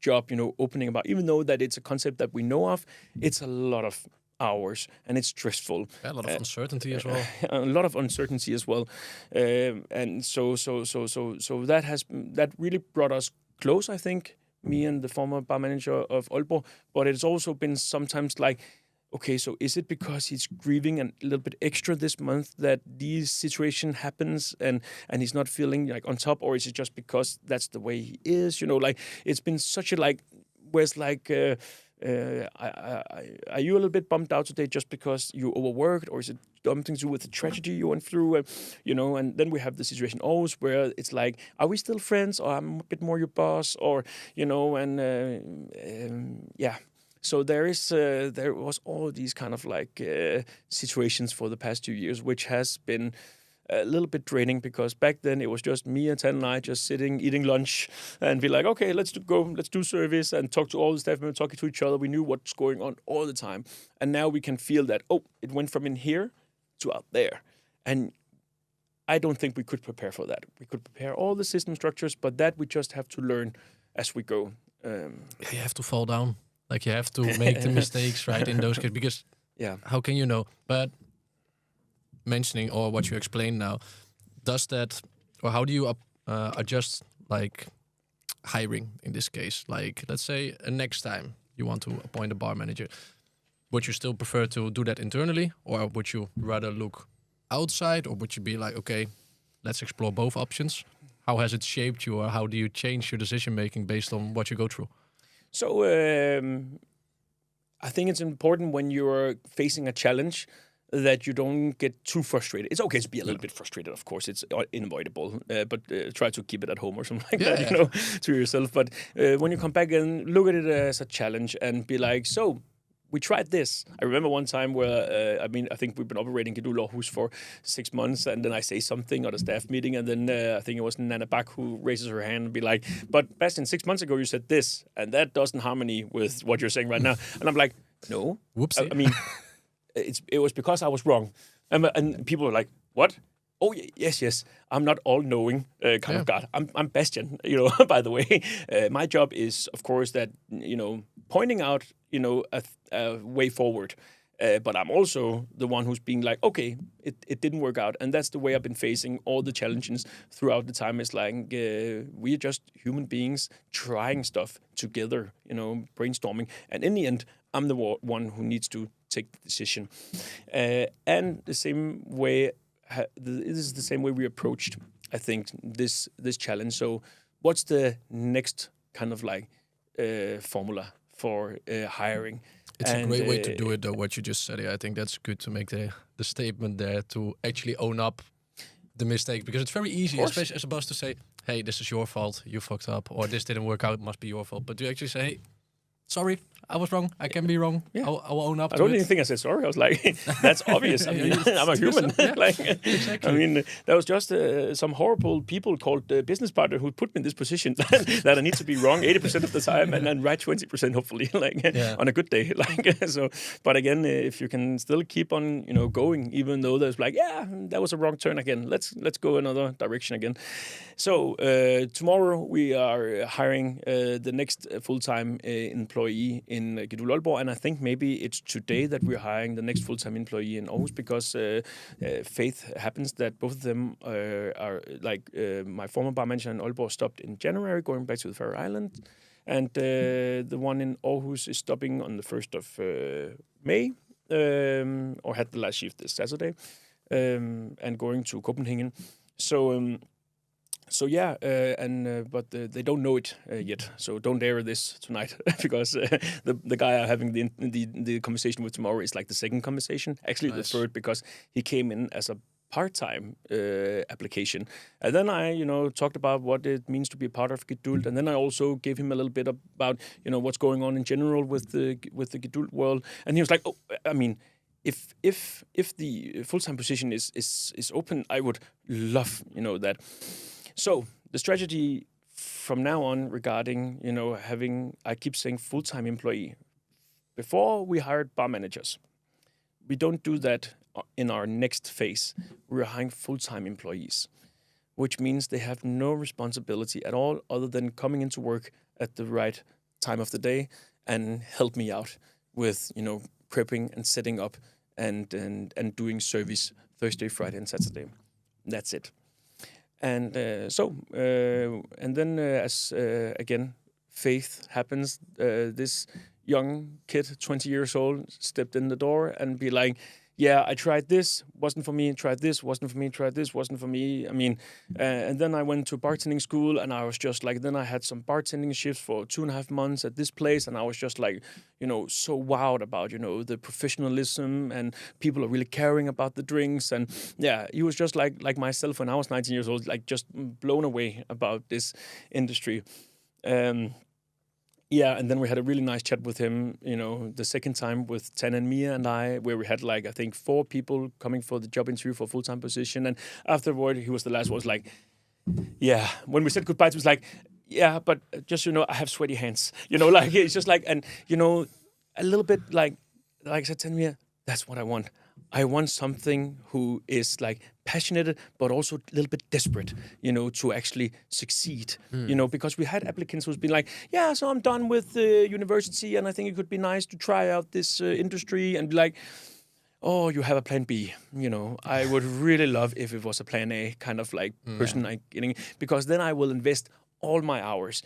job, opening a bar, even though that it's a concept that we know of, it's a lot of hours and it's stressful. A lot of uncertainty as well. A lot of uncertainty as well, and so that really brought us close, I think, me and the former bar manager of Aalborg. But it's also been sometimes like, okay, so is it because he's grieving a little bit extra this month that this situation happens and he's not feeling like on top, or is it just because that's the way he is? It's been such a where it's like. Are you a little bit bummed out today just because you overworked, or is it something to do with the tragedy you went through? And then we have the situation always where it's like, are we still friends, or I'm a bit more your boss, or So there was all these kind of situations for the past 2 years, which has been a little bit draining, because back then it was just me and Tan and I just sitting, eating lunch, and be like, okay, let's do service and talk to all the staff members, talking to each other. We knew what's going on all the time. And now we can feel that, it went from in here to out there. And I don't think we could prepare for that. We could prepare all the system structures, but that we just have to learn as we go. You have to fall down. Like you have to make the mistakes right in those cases, because how can you know? But mentioning or what you explained now, does that, or how do you adjust like hiring in this case? Like let's say next time you want to appoint a bar manager, would you still prefer to do that internally, or would you rather look outside, or would you be like, okay, let's explore both options? How has it shaped you, or how do you change your decision making based on what you go through? So I think it's important when you're facing a challenge that you don't get too frustrated. It's okay to be a little bit frustrated, of course. It's unavoidable, but try to keep it at home or something like that, you know, to yourself. But when you come back and look at it as a challenge and be like, so we tried this. I remember one time where, I think we've been operating Gedulgt Aarhus for 6 months, and then I say something at a staff meeting, and then I think it was Nana Bak who raises her hand and be like, but Bastian, 6 months ago you said this, and that doesn't harmony with what you're saying right now. And I'm like, no. Whoopsie. I mean, it was because I was wrong. And people were like, what? Oh, yes. I'm not all-knowing kind of God. I'm Bastian, you know, by the way. My job is, of course, that, you know, pointing out, you know, a way forward. But I'm also the one who's being like, okay, it didn't work out. And that's the way I've been facing all the challenges throughout the time. It's like we're just human beings trying stuff together, you know, brainstorming. And in the end, I'm the one who needs to take the decision. And the same way, this is the same way we approached, I think, this challenge. So what's the next kind of like formula for hiring? It's a great way to do it, though, what you just said. I think that's good to make the statement there, to actually own up the mistake, because it's very easy, especially as a boss, to say, hey, this is your fault, you fucked up, or this didn't work out, it must be your fault. But to actually say, hey, sorry, I was wrong. I can be wrong. Yeah. I'll own up to it. I don't even think I said sorry. I was like, that's obvious. I mean, I'm a human. Like, exactly. I mean, there was just some horrible people called business partner who put me in this position that I need to be wrong 80% of the time and then right 20%, hopefully, on a good day. So. But again, if you can still keep on, you know, going, even though there's like, that was a wrong turn again. Let's go another direction again. So tomorrow we are hiring the next full-time employee in Gedulgt Aalborg, and I think maybe it's today that we're hiring the next full-time employee in Aarhus, because faith happens that both of them are like my former bar manager in Aalborg stopped in January, going back to the Faroe Islands, and the one in Aarhus is stopping on the 1st of May, or had the last shift this Saturday, and going to Copenhagen. So yeah, but they don't know it yet. So don't air this tonight, because the guy I'm having the conversation with tomorrow is like the second conversation, actually the third, because he came in as a part-time application. And then I, you know, talked about what it means to be a part of Gedulgt, and then I also gave him a little bit about, you know, what's going on in general with the Gedulgt world. And he was like, oh, I mean, if the full-time position is open, I would love, you know, that. So the strategy from now on regarding, you know, I keep saying full-time employee. Before we hired bar managers, we don't do that in our next phase. We're hiring full-time employees, which means they have no responsibility at all other than coming into work at the right time of the day and help me out with, you know, prepping and setting up and doing service Thursday, Friday, and Saturday. That's it. And and then as again, faith happens. This young kid, 20 years old, stepped in the door and be like, yeah, I tried this, wasn't for me, tried this, wasn't for me, tried this, wasn't for me. I mean, and then I went to bartending school, and I was just like, then I had some bartending shifts for 2.5 months at this place, and I was just like, you know, so wowed about, you know, the professionalism, and people are really caring about the drinks. And yeah, he was just like myself when I was 19 years old, like just blown away about this industry. Yeah, and then we had a really nice chat with him, you know, the second time with Tan and Mia and I, where we had like, I think 4 people coming for the job interview for a full-time position. And afterward, he was the last one, was like, yeah, when we said goodbye, it was like, yeah, but just, you know, I have sweaty hands, you know, like, it's just like, and, you know, a little bit like I said, Tan and Mia, that's what I want. I want something who is like passionate, but also a little bit desperate, to actually succeed, because we had applicants who's been like, yeah, so I'm done with university and I think it could be nice to try out this industry, and be like, oh, you have a plan B. I would really love if it was a plan A kind of like person I'm getting, because then I will invest all my hours.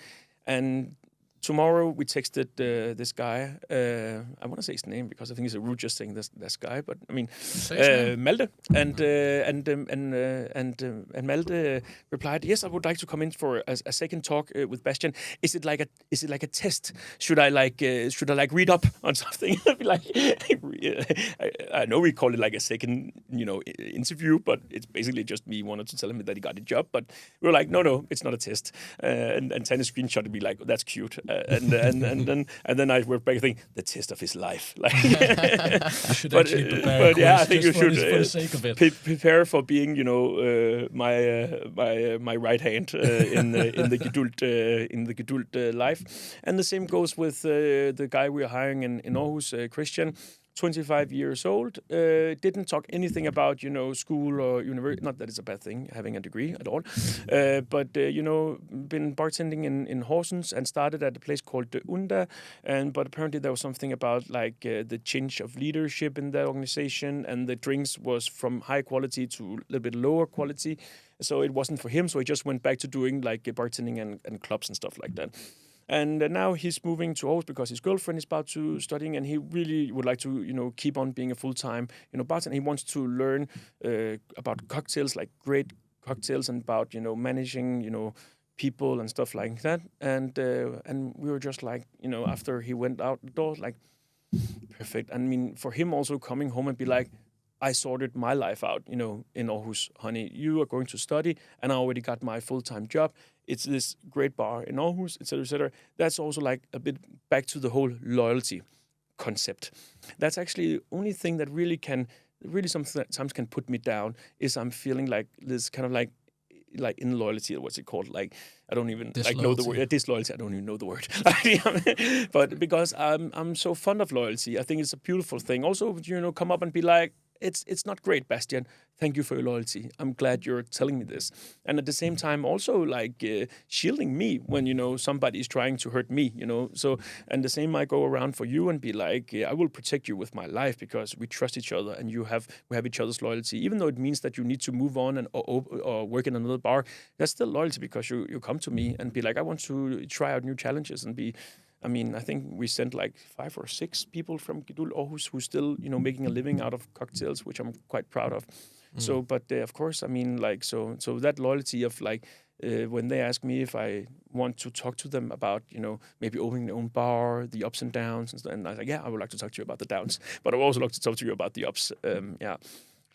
And tomorrow we texted this guy. I want to say his name because I think it's a rude just saying this guy, but I mean Malte, and Malte replied, yes, I would like to come in for a second talk with Bastian. Is it like a test? Should I read up on something? I'd be like, I know we call it like a second interview, but it's basically just me wanted to tell him that he got a job. But we were like, no, it's not a test. And Tanne screenshot and be like, oh, that's cute. And then I went back and think the test of his life. Like, you should actually prepare. But yeah, I think you should for the sake of it. Prepare for being, my right hand in the Gedulgt life. And the same goes with the guy we're hiring in Aarhus, Christian. 25 years old, didn't talk anything about, school or university. Not that it's a bad thing, having a degree at all. But been bartending in Horsens and started at a place called Unda. But apparently there was something about like the change of leadership in that organization, and the drinks was from high quality to a little bit lower quality. So it wasn't for him. So he just went back to doing like bartending and clubs and stuff like that. And now he's moving to Aarhus because his girlfriend is about to studying, and he really would like to, keep on being a full-time, bartender. He wants to learn about cocktails, like great cocktails, and about, managing, people and stuff like that. And we were just like, after he went out the door, like, perfect. I mean, for him also coming home and be like, I sorted my life out, in Aarhus, honey. You are going to study, and I already got my full-time job. It's this great bar in Aarhus, etc., etc. That's also like a bit back to the whole loyalty concept. That's actually the only thing that really sometimes can put me down, is I'm feeling like this kind of like in loyalty, or what's it called? Like, I don't even know the word. Disloyalty, I don't even know the word. But because I'm so fond of loyalty, I think it's a beautiful thing. Also, come up and be like, it's not great, Bastian. Thank you for your loyalty. I'm glad you're telling me this. And at the same time, also like shielding me when, somebody is trying to hurt me, So, and the same might go around for you and be like, I will protect you with my life because we trust each other and we have each other's loyalty. Even though it means that you need to move on and or work in another bar, that's still loyalty because you come to me and be like, I want to try out new challenges and be... I mean, I think we sent like 5 or 6 people from Gedulgt Aarhus who's still, making a living out of cocktails, which I'm quite proud of. So, but of course, I mean, like, so that loyalty of like, when they ask me if I want to talk to them about, maybe opening their own bar, the ups and downs, and I was like, yeah, I would like to talk to you about the downs, but I would also like to talk to you about the ups. Yeah.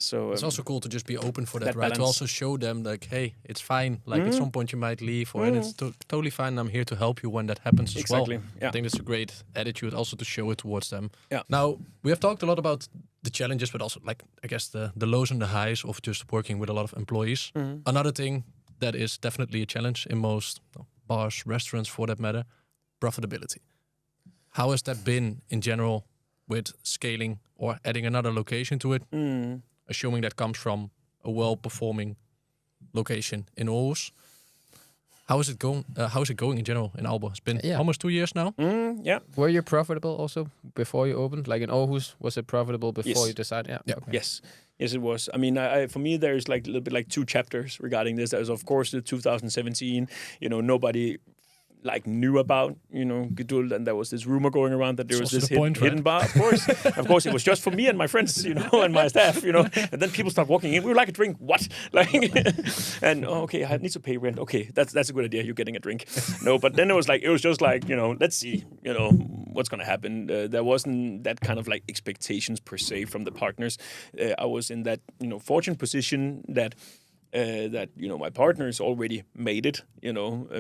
So it's also cool to just be open for that, right? balance. To also show them like, hey, it's fine. Like at some point you might leave, and it's totally fine. I'm here to help you when that happens as well. Yeah. I think that's a great attitude also to show it towards them. Yeah. Now, we have talked a lot about the challenges, but also like, I guess the lows and the highs of just working with a lot of employees. Another thing that is definitely a challenge in most bars, restaurants for that matter, profitability. How has that been in general with scaling or adding another location to it? Assuming that comes from a well-performing location in Aarhus. How is it going? How is it going in general in Aalborg? It's been almost 2 years now. Yeah. Were you profitable also before you opened? Like in Aarhus, was it profitable before you decided? Yeah. Okay. Yes, it was. I mean, for me, there's like a little bit like 2 chapters regarding this. There's of course the 2017. Nobody like knew about Gedulgt, and there was this rumor going around that there was this hidden bar. Of course, it was just for me and my friends, and my staff, And then people start walking in. We would like a drink. What? Like, and okay, I need to pay rent. Okay, that's a good idea. You're getting a drink. No, but then it was just like let's see, what's gonna happen. There wasn't that kind of like expectations per se from the partners. I was in that fortunate position that that my partners already made it,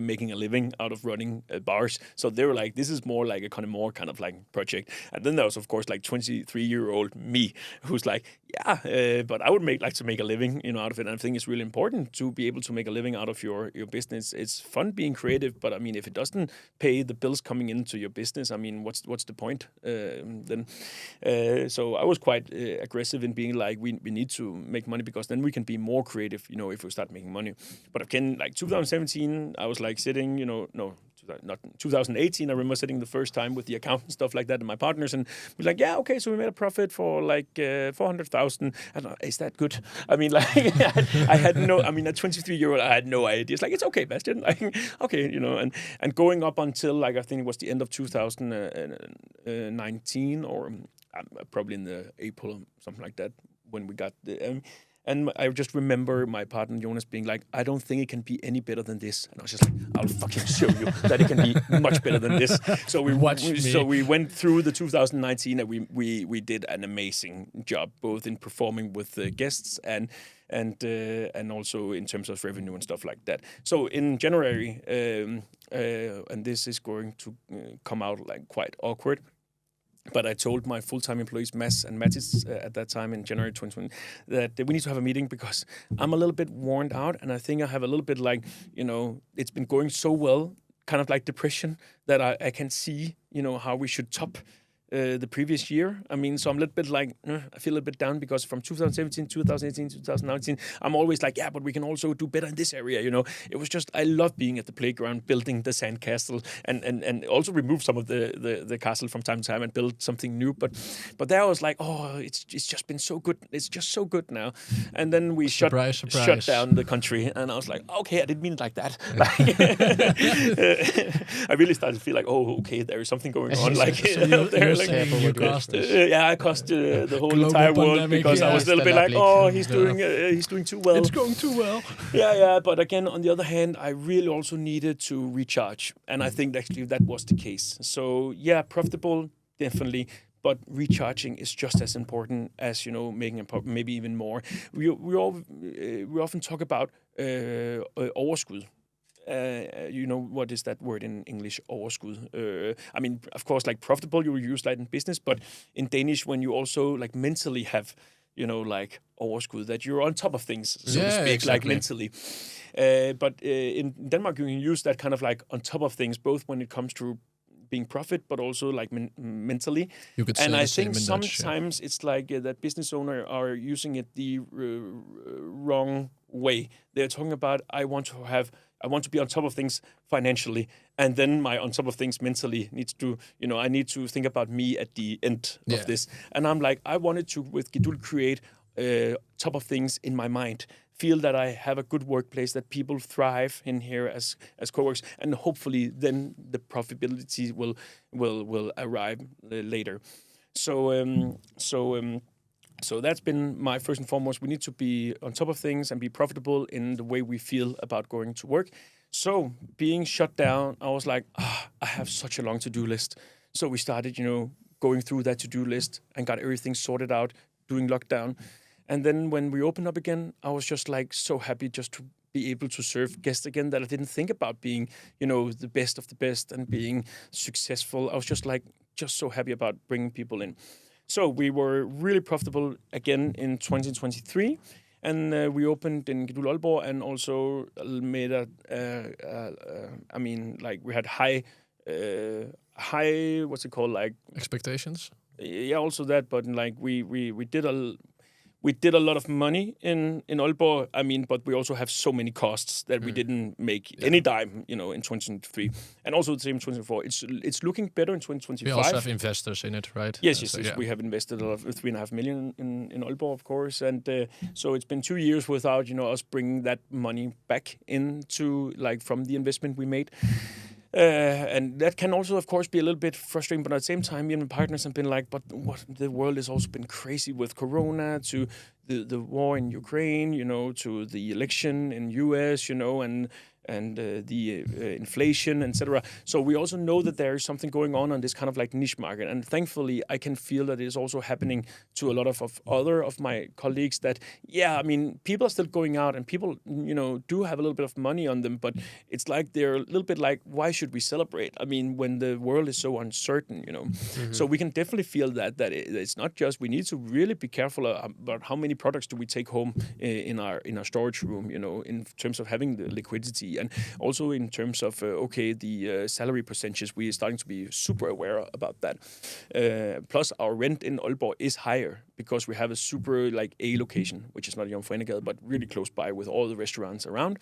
making a living out of running bars. So they were like, this is more like a kind of like project. And then there was of course like 23-year-old me who's like, but I would like to make a living, out of it. And I think it's really important to be able to make a living out of your business. It's fun being creative, but I mean, if it doesn't pay the bills coming into your business, I mean, what's the point? Then, so I was quite aggressive in being like, we need to make money because then we can be more creative, if we start making money. But again, like 2017, I was like sitting, not 2018. I remember sitting the first time with the accountant and stuff like that and my partners, and we're like, yeah, okay, so we made a profit for like 400,000. I don't know, is that good? I mean, like, I had no. I mean, at 23-year-old, I had no idea. It's like, it's okay, Bastian. Like, okay, and going up until like I think it was the end of 2019 or probably in the April or something like that when we got the. And I just remember my partner Jonas being like, I don't think it can be any better than this. And I was just like, I'll fucking show you that it can be much better than this. So we went through the 2019 and we did an amazing job, both in performing with the guests and also in terms of revenue and stuff like that. So in January, and this is going to come out like quite awkward, but I told my full-time employees, Mads and Mattis, at that time in January 2020, that we need to have a meeting because I'm a little bit worn out, and I think I have a little bit like, it's been going so well, kind of like depression, that I can see, how we should top the previous year. I mean, so I'm a little bit like, I feel a little bit down because from 2017, 2018, 2019, I'm always like, yeah, but we can also do better in this area, It was just, I love being at the playground, building the sandcastle, and also remove some of the castle from time to time and build something new. But there I was like, oh, it's just been so good. It's just so good now. And then we shut down the country, and I was like, okay, I didn't mean it like that. I really started to feel like, oh, okay, there is something going on. Like, there. I cost the whole entire world because I was a little bit like, oh, he's doing too well. It's going too well. Yeah. But again, on the other hand, I really also needed to recharge, and I think actually that was the case. So yeah, profitable definitely, but recharging is just as important as making a profit, maybe even more. We often talk about overskud. What is that word in English? Overskud. I mean, of course, like profitable, you will use that in business, but in Danish, when you also like mentally have, like overskud, that you're on top of things, so to speak, exactly. like mentally. But in Denmark, you can use that kind of like on top of things, both when it comes to being profit, but also like mentally. You could say and the I same think in sometimes Dutch, it's like that business owner are using it the wrong way. They're talking about, I want to be on top of things financially, and then my on top of things mentally needs to, I need to think about me at the end of this. And I'm like, I wanted to, with Gedulgt, create top of things in my mind, feel that I have a good workplace, that people thrive in here as co-workers, and hopefully then the profitability will arrive later. So that's been my first and foremost. We need to be on top of things and be profitable in the way we feel about going to work. So being shut down, I was like, I have such a long to-do list. So we started, going through that to-do list and got everything sorted out, doing lockdown. And then when we opened up again, I was just like so happy just to be able to serve guests again, that I didn't think about being, the best of the best and being successful. I was just so happy about bringing people in. So we were really profitable again in 2023, and we opened in Gedulgt Aalborg, and also made we had high, what's it called, like expectations. Yeah, also that, but like we did a lot of money in Aalborg. I mean, but we also have so many costs that we didn't make any dime, in 2023, and also the same in 2024. It's looking better in 2025. We also have investors in it, right? Yes. We have invested a lot of 3.5 million in Aalborg, of course, and so it's been 2 years without us bringing that money back into from the investment we made. And that can also, of course, be a little bit frustrating. But at the same time, me and my partners have been like, but what, the world has also been crazy with Corona, to the war in Ukraine, to the election in US, and the inflation, etc. So we also know that there is something going on this kind of like niche market, and thankfully I can feel that it is also happening to a lot of other of my colleagues. That I mean, people are still going out, and people do have a little bit of money on them, but it's like they're a little bit like, why should we celebrate? I mean, when the world is so uncertain, So we can definitely feel that it's not just, we need to really be careful about how many products do we take home in our storage room, in terms of having the liquidity, and also in terms of the salary percentages. We are starting to be super aware about that. Plus, our rent in Aalborg is higher because we have a super like A location, which is not Jomfru Anegade, but really close by with all the restaurants around.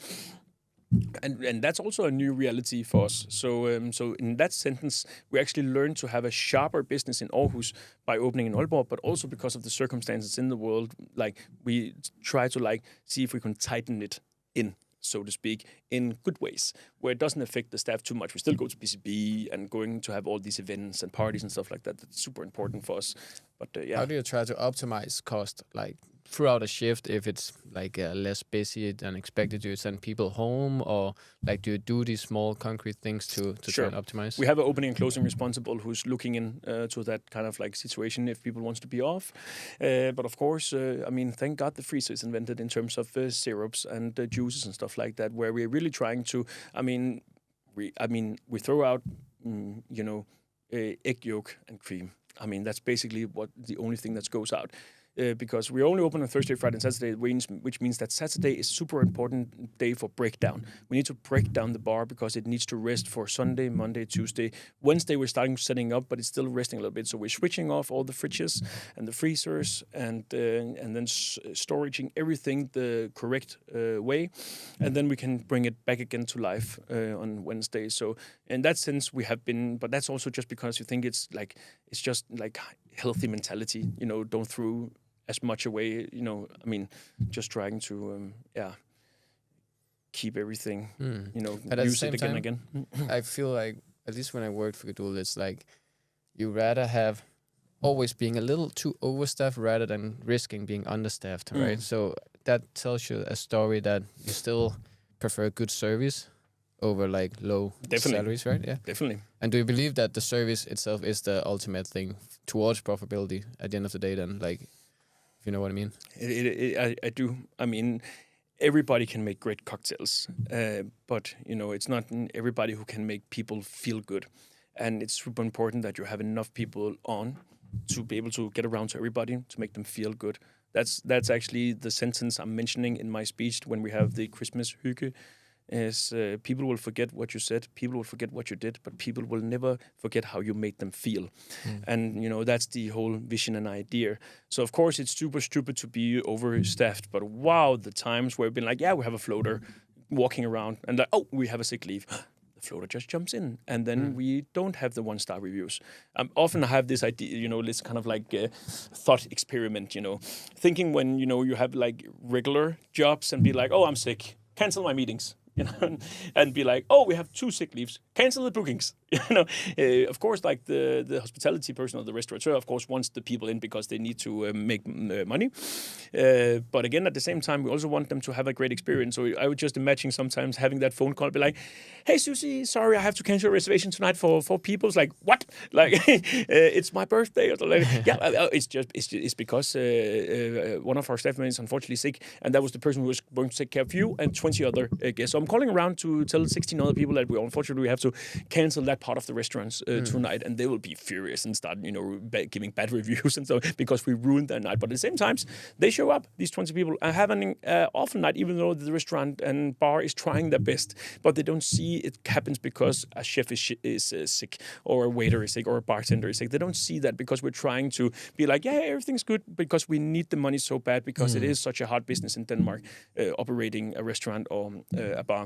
And that's also a new reality for us. So in that sentence, we actually learned to have a sharper business in Aarhus by opening in Aalborg, but also because of the circumstances in the world, like we try to like see if we can tighten it in, so to speak, in good ways, where it doesn't affect the staff too much. We still go to BCB and going to have all these events and parties and stuff like that. That's super important for us. But how do you try to optimize cost, like throughout a shift? If it's like less busy than expected, do you send people home, or like do you do these small concrete things to try and optimize? We have an opening and closing responsible who's looking in to that kind of like situation if people wants to be off. But of course, I mean, thank God the freezer is invented in terms of syrups and juices and stuff like that, where we're really trying to. We throw out, egg yolk and cream. I mean, that's basically the only thing that goes out. Because we only open on Thursday, Friday, and Saturday, which means that Saturday is super important day for breakdown. We need to break down the bar because it needs to rest for Sunday, Monday, Tuesday. Wednesday, we're starting setting up, but it's still resting a little bit. So we're switching off all the fridges and the freezers and then storaging everything the correct way. And then we can bring it back again to life on Wednesday. So in that sense, we have been, but that's also just because you think it's just like healthy mentality, don't throw as much away, I mean, just trying to, keep everything, But use it again and again. I feel like, at least when I worked for Gedulgt, it's like you rather have always being a little too overstaffed rather than risking being understaffed, right? So that tells you a story that you still prefer good service over like low salaries, right? Yeah, definitely. And do you believe that the service itself is the ultimate thing towards profitability at the end of the day? Then, like, if you know what I mean? I do. I mean, everybody can make great cocktails, but it's not everybody who can make people feel good, and it's super important that you have enough people on to be able to get around to everybody to make them feel good. That's actually the sentence I'm mentioning in my speech when we have the Christmas hygge. Is people will forget what you said, people will forget what you did, but people will never forget how you made them feel. And that's the whole vision and idea. So of course it's super stupid to be overstaffed, but wow, the times where we've been like, we have a floater walking around, and like, we have a sick leave. The floater just jumps in, and then we don't have the 1-star reviews. Often I have this idea, this kind of like thought experiment, thinking when you have like regular jobs and be like, I'm sick, cancel my meetings. And be like, we have 2 sick leaves, cancel the bookings. Of course, like the hospitality person or the restaurateur, of course, wants the people in because they need to make money. But again, at the same time, we also want them to have a great experience. So I would just imagine sometimes having that phone call, be like, hey, Susie, sorry, I have to cancel a reservation tonight for 4 people. It's like, what? Like, it's my birthday. Or like, it's because one of our staff members is unfortunately sick, and that was the person who was going to take care of you and 20 other guests. So I'm calling around to tell 16 other people that we unfortunately have to cancel that part of the restaurants tonight, and they will be furious and start, giving bad reviews and so because we ruined their night. But at the same time, they show up, these 20 people, and have an awful night, even though the restaurant and bar is trying their best, but they don't see it happens because a chef is sick, or a waiter is sick, or a bartender is sick. They don't see that because we're trying to be like, everything's good because we need the money so bad because it is such a hard business in Denmark, operating a restaurant or a bar.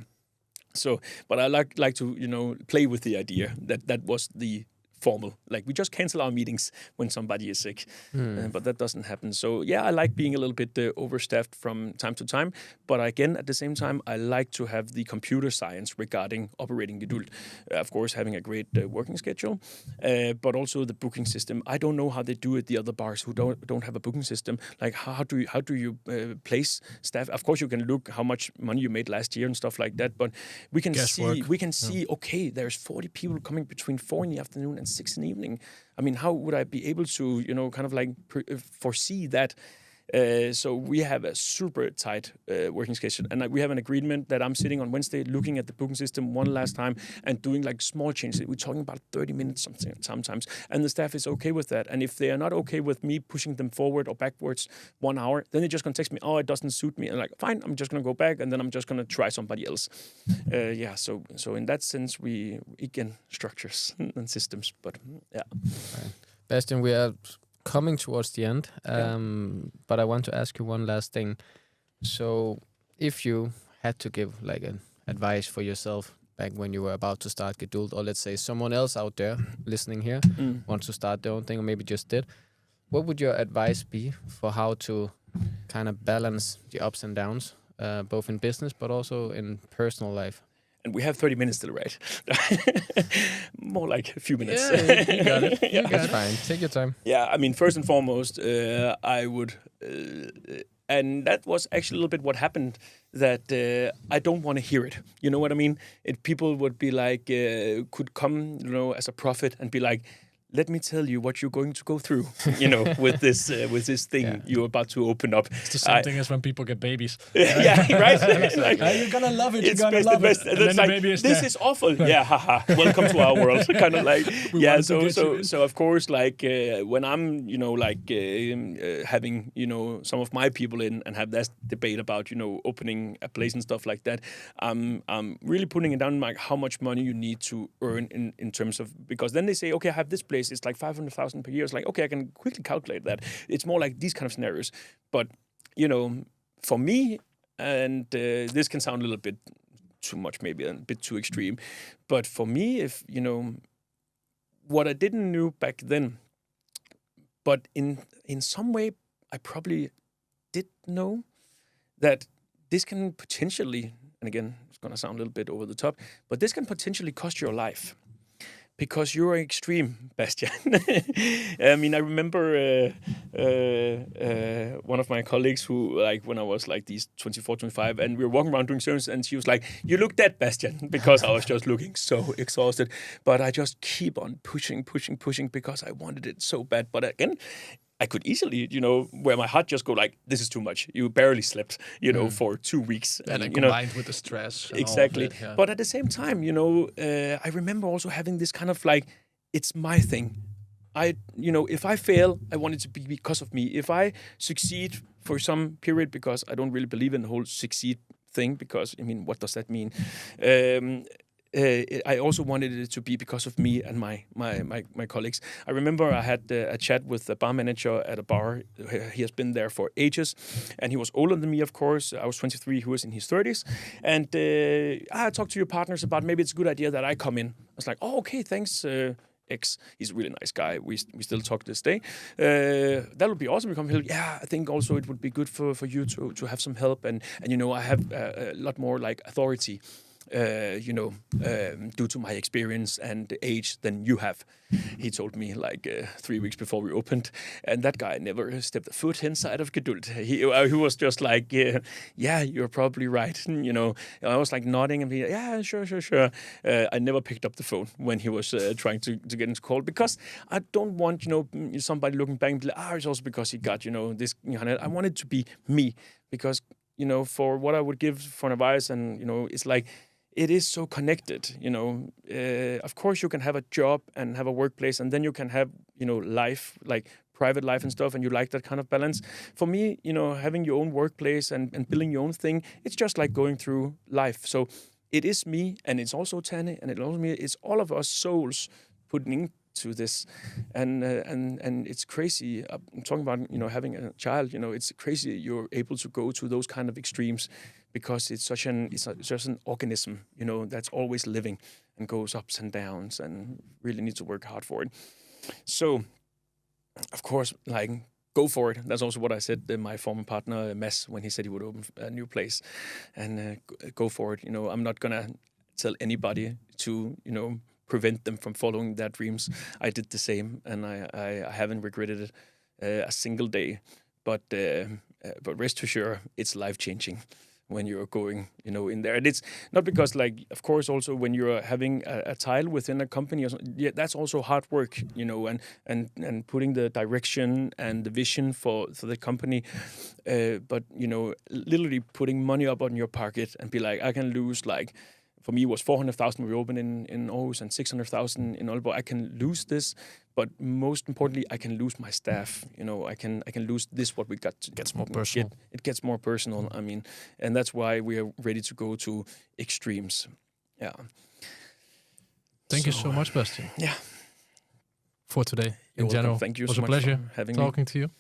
So, but I like to play with the idea that was the formal. Like we just cancel our meetings when somebody is sick, but that doesn't happen. So yeah, I like being a little bit overstaffed from time to time. But again, at the same time, I like to have the computer science regarding operating Gedulgt. Of course, having a great working schedule, but also the booking system. I don't know how they do it. The other bars who don't have a booking system, like how do you place staff? Of course, you can look how much money you made last year and stuff like that. But we can see. Okay, there's 40 people coming between 4 in the afternoon and 6 in the evening. I mean, how would I be able to, kind of like foresee that? So we have a super tight working schedule, and we have an agreement that I'm sitting on Wednesday looking at the booking system one last time and doing like small changes. We're talking about 30 minutes sometimes, and the staff is okay with that. And if they are not okay with me pushing them forward or backwards 1 hour, then they're just gonna text me, "Oh, it doesn't suit me," and I'm like, fine, I'm just gonna go back, and then I'm just gonna try somebody else. So in that sense, we again structures and systems, but yeah. Right. Bastian, we are coming towards the end, but I want to ask you one last thing. So if you had to give like an advice for yourself back when you were about to start Gedulgt, or let's say someone else out there listening here wants to start their own thing, or maybe just did, what would your advice be for how to kind of balance the ups and downs, both in business but also in personal life? And we have 30 minutes still, right? More like a few minutes. Yeah, you got it. That's fine. Take your time. Yeah, I mean, first and foremost, I would... and that was actually a little bit what happened, that I don't want to hear it. You know what I mean? People would be like, could come, as a prophet and be like, let me tell you what you're going to go through, with this thing you're about to open up. It's the same thing as when people get babies. Yeah, right? Like, you're going to love it, you're going to love it. And then the baby is this is awful. Yeah, haha. Welcome to our world. Kind of like, so of course, like, when I'm, having, some of my people in and have that debate about, opening a place and stuff like that, I'm really putting it down, like, how much money you need to earn in terms of, because then they say, okay, I have this place, it's like 500,000 per year. It's like, okay, I can quickly calculate that. It's more like these kind of scenarios. But, for me, and this can sound a little bit too much, maybe a bit too extreme. But for me, if, what I didn't know back then, but in some way, I probably did know that this can potentially, and again, it's going to sound a little bit over the top, but this can potentially cost your life. Because you're extreme, Bastian. I mean, I remember one of my colleagues who, like, when I was like these 24, 25, and we were walking around doing service, and she was like, "You look dead, Bastian," because I was just looking so exhausted. But I just keep on pushing, because I wanted it so bad. But again, I could easily, where my heart just go like, this is too much. You barely slept, for 2 weeks. And then combined with the stress. Exactly. It, yeah. But at the same time, I remember also having this kind of like, it's my thing. If I fail, I want it to be because of me. If I succeed for some period, because I don't really believe in the whole succeed thing, because, I mean, what does that mean? I also wanted it to be because of me and my colleagues. I remember I had a chat with the bar manager at a bar. He has been there for ages, and he was older than me, of course. I was 23, he was in his 30s. And I talked to your partners about maybe it's a good idea that I come in. I was like, oh, okay, thanks, X. He's a really nice guy. We still talk this day. That would be awesome. Yeah, I think also it would be good for you to have some help. And I have a lot more like authority. Due to my experience and age than you have. He told me like 3 weeks before we opened, and that guy never stepped a foot inside of Gedulgt. He was just like, yeah, you're probably right. I was like nodding and being, yeah, sure. I never picked up the phone when he was trying to get into call, because I don't want, somebody looking back and be like, it's also because he got, this. I want it to be me, because, for what I would give for advice, and, it's like, it is so connected, Of course, you can have a job and have a workplace, and then you can have, life, like private life and stuff, and you like that kind of balance. For me, having your own workplace and building your own thing, it's just like going through life. So it is me, and it's also Tanne, and it's also me. It's all of us souls putting into this, and it's crazy. I'm talking about having a child. It's crazy you're able to go to those kind of extremes, because it's just an organism, you know, that's always living and goes ups and downs, and really need to work hard for it. So, of course, like, go for it. That's also what I said to my former partner, Mads, when he said he would open a new place. And go for it. You know, I'm not going to tell anybody to, you know, prevent them from following their dreams. I did the same, and I haven't regretted it a single day. But rest assured, it's life-changing when you're going, you know, in there. And it's not because, like, of course, also when you're having a tile within a company, yeah, that's also hard work, you know, and putting the direction and the vision for the company. But, you know, literally putting money up on your pocket and be like, I can lose, like, for me, it was 400,000 we opened in Aarhus and 600,000 in Aalborg. I can lose this, but most importantly, I can lose my staff. You know, I can lose this. What we got Gets more personal. It gets more personal. I mean, and that's why we are ready to go to extremes. Yeah. Thank you so much, Bastian. Yeah. For today, You're in general, welcome. Thank you it was so a much pleasure for having talking to you.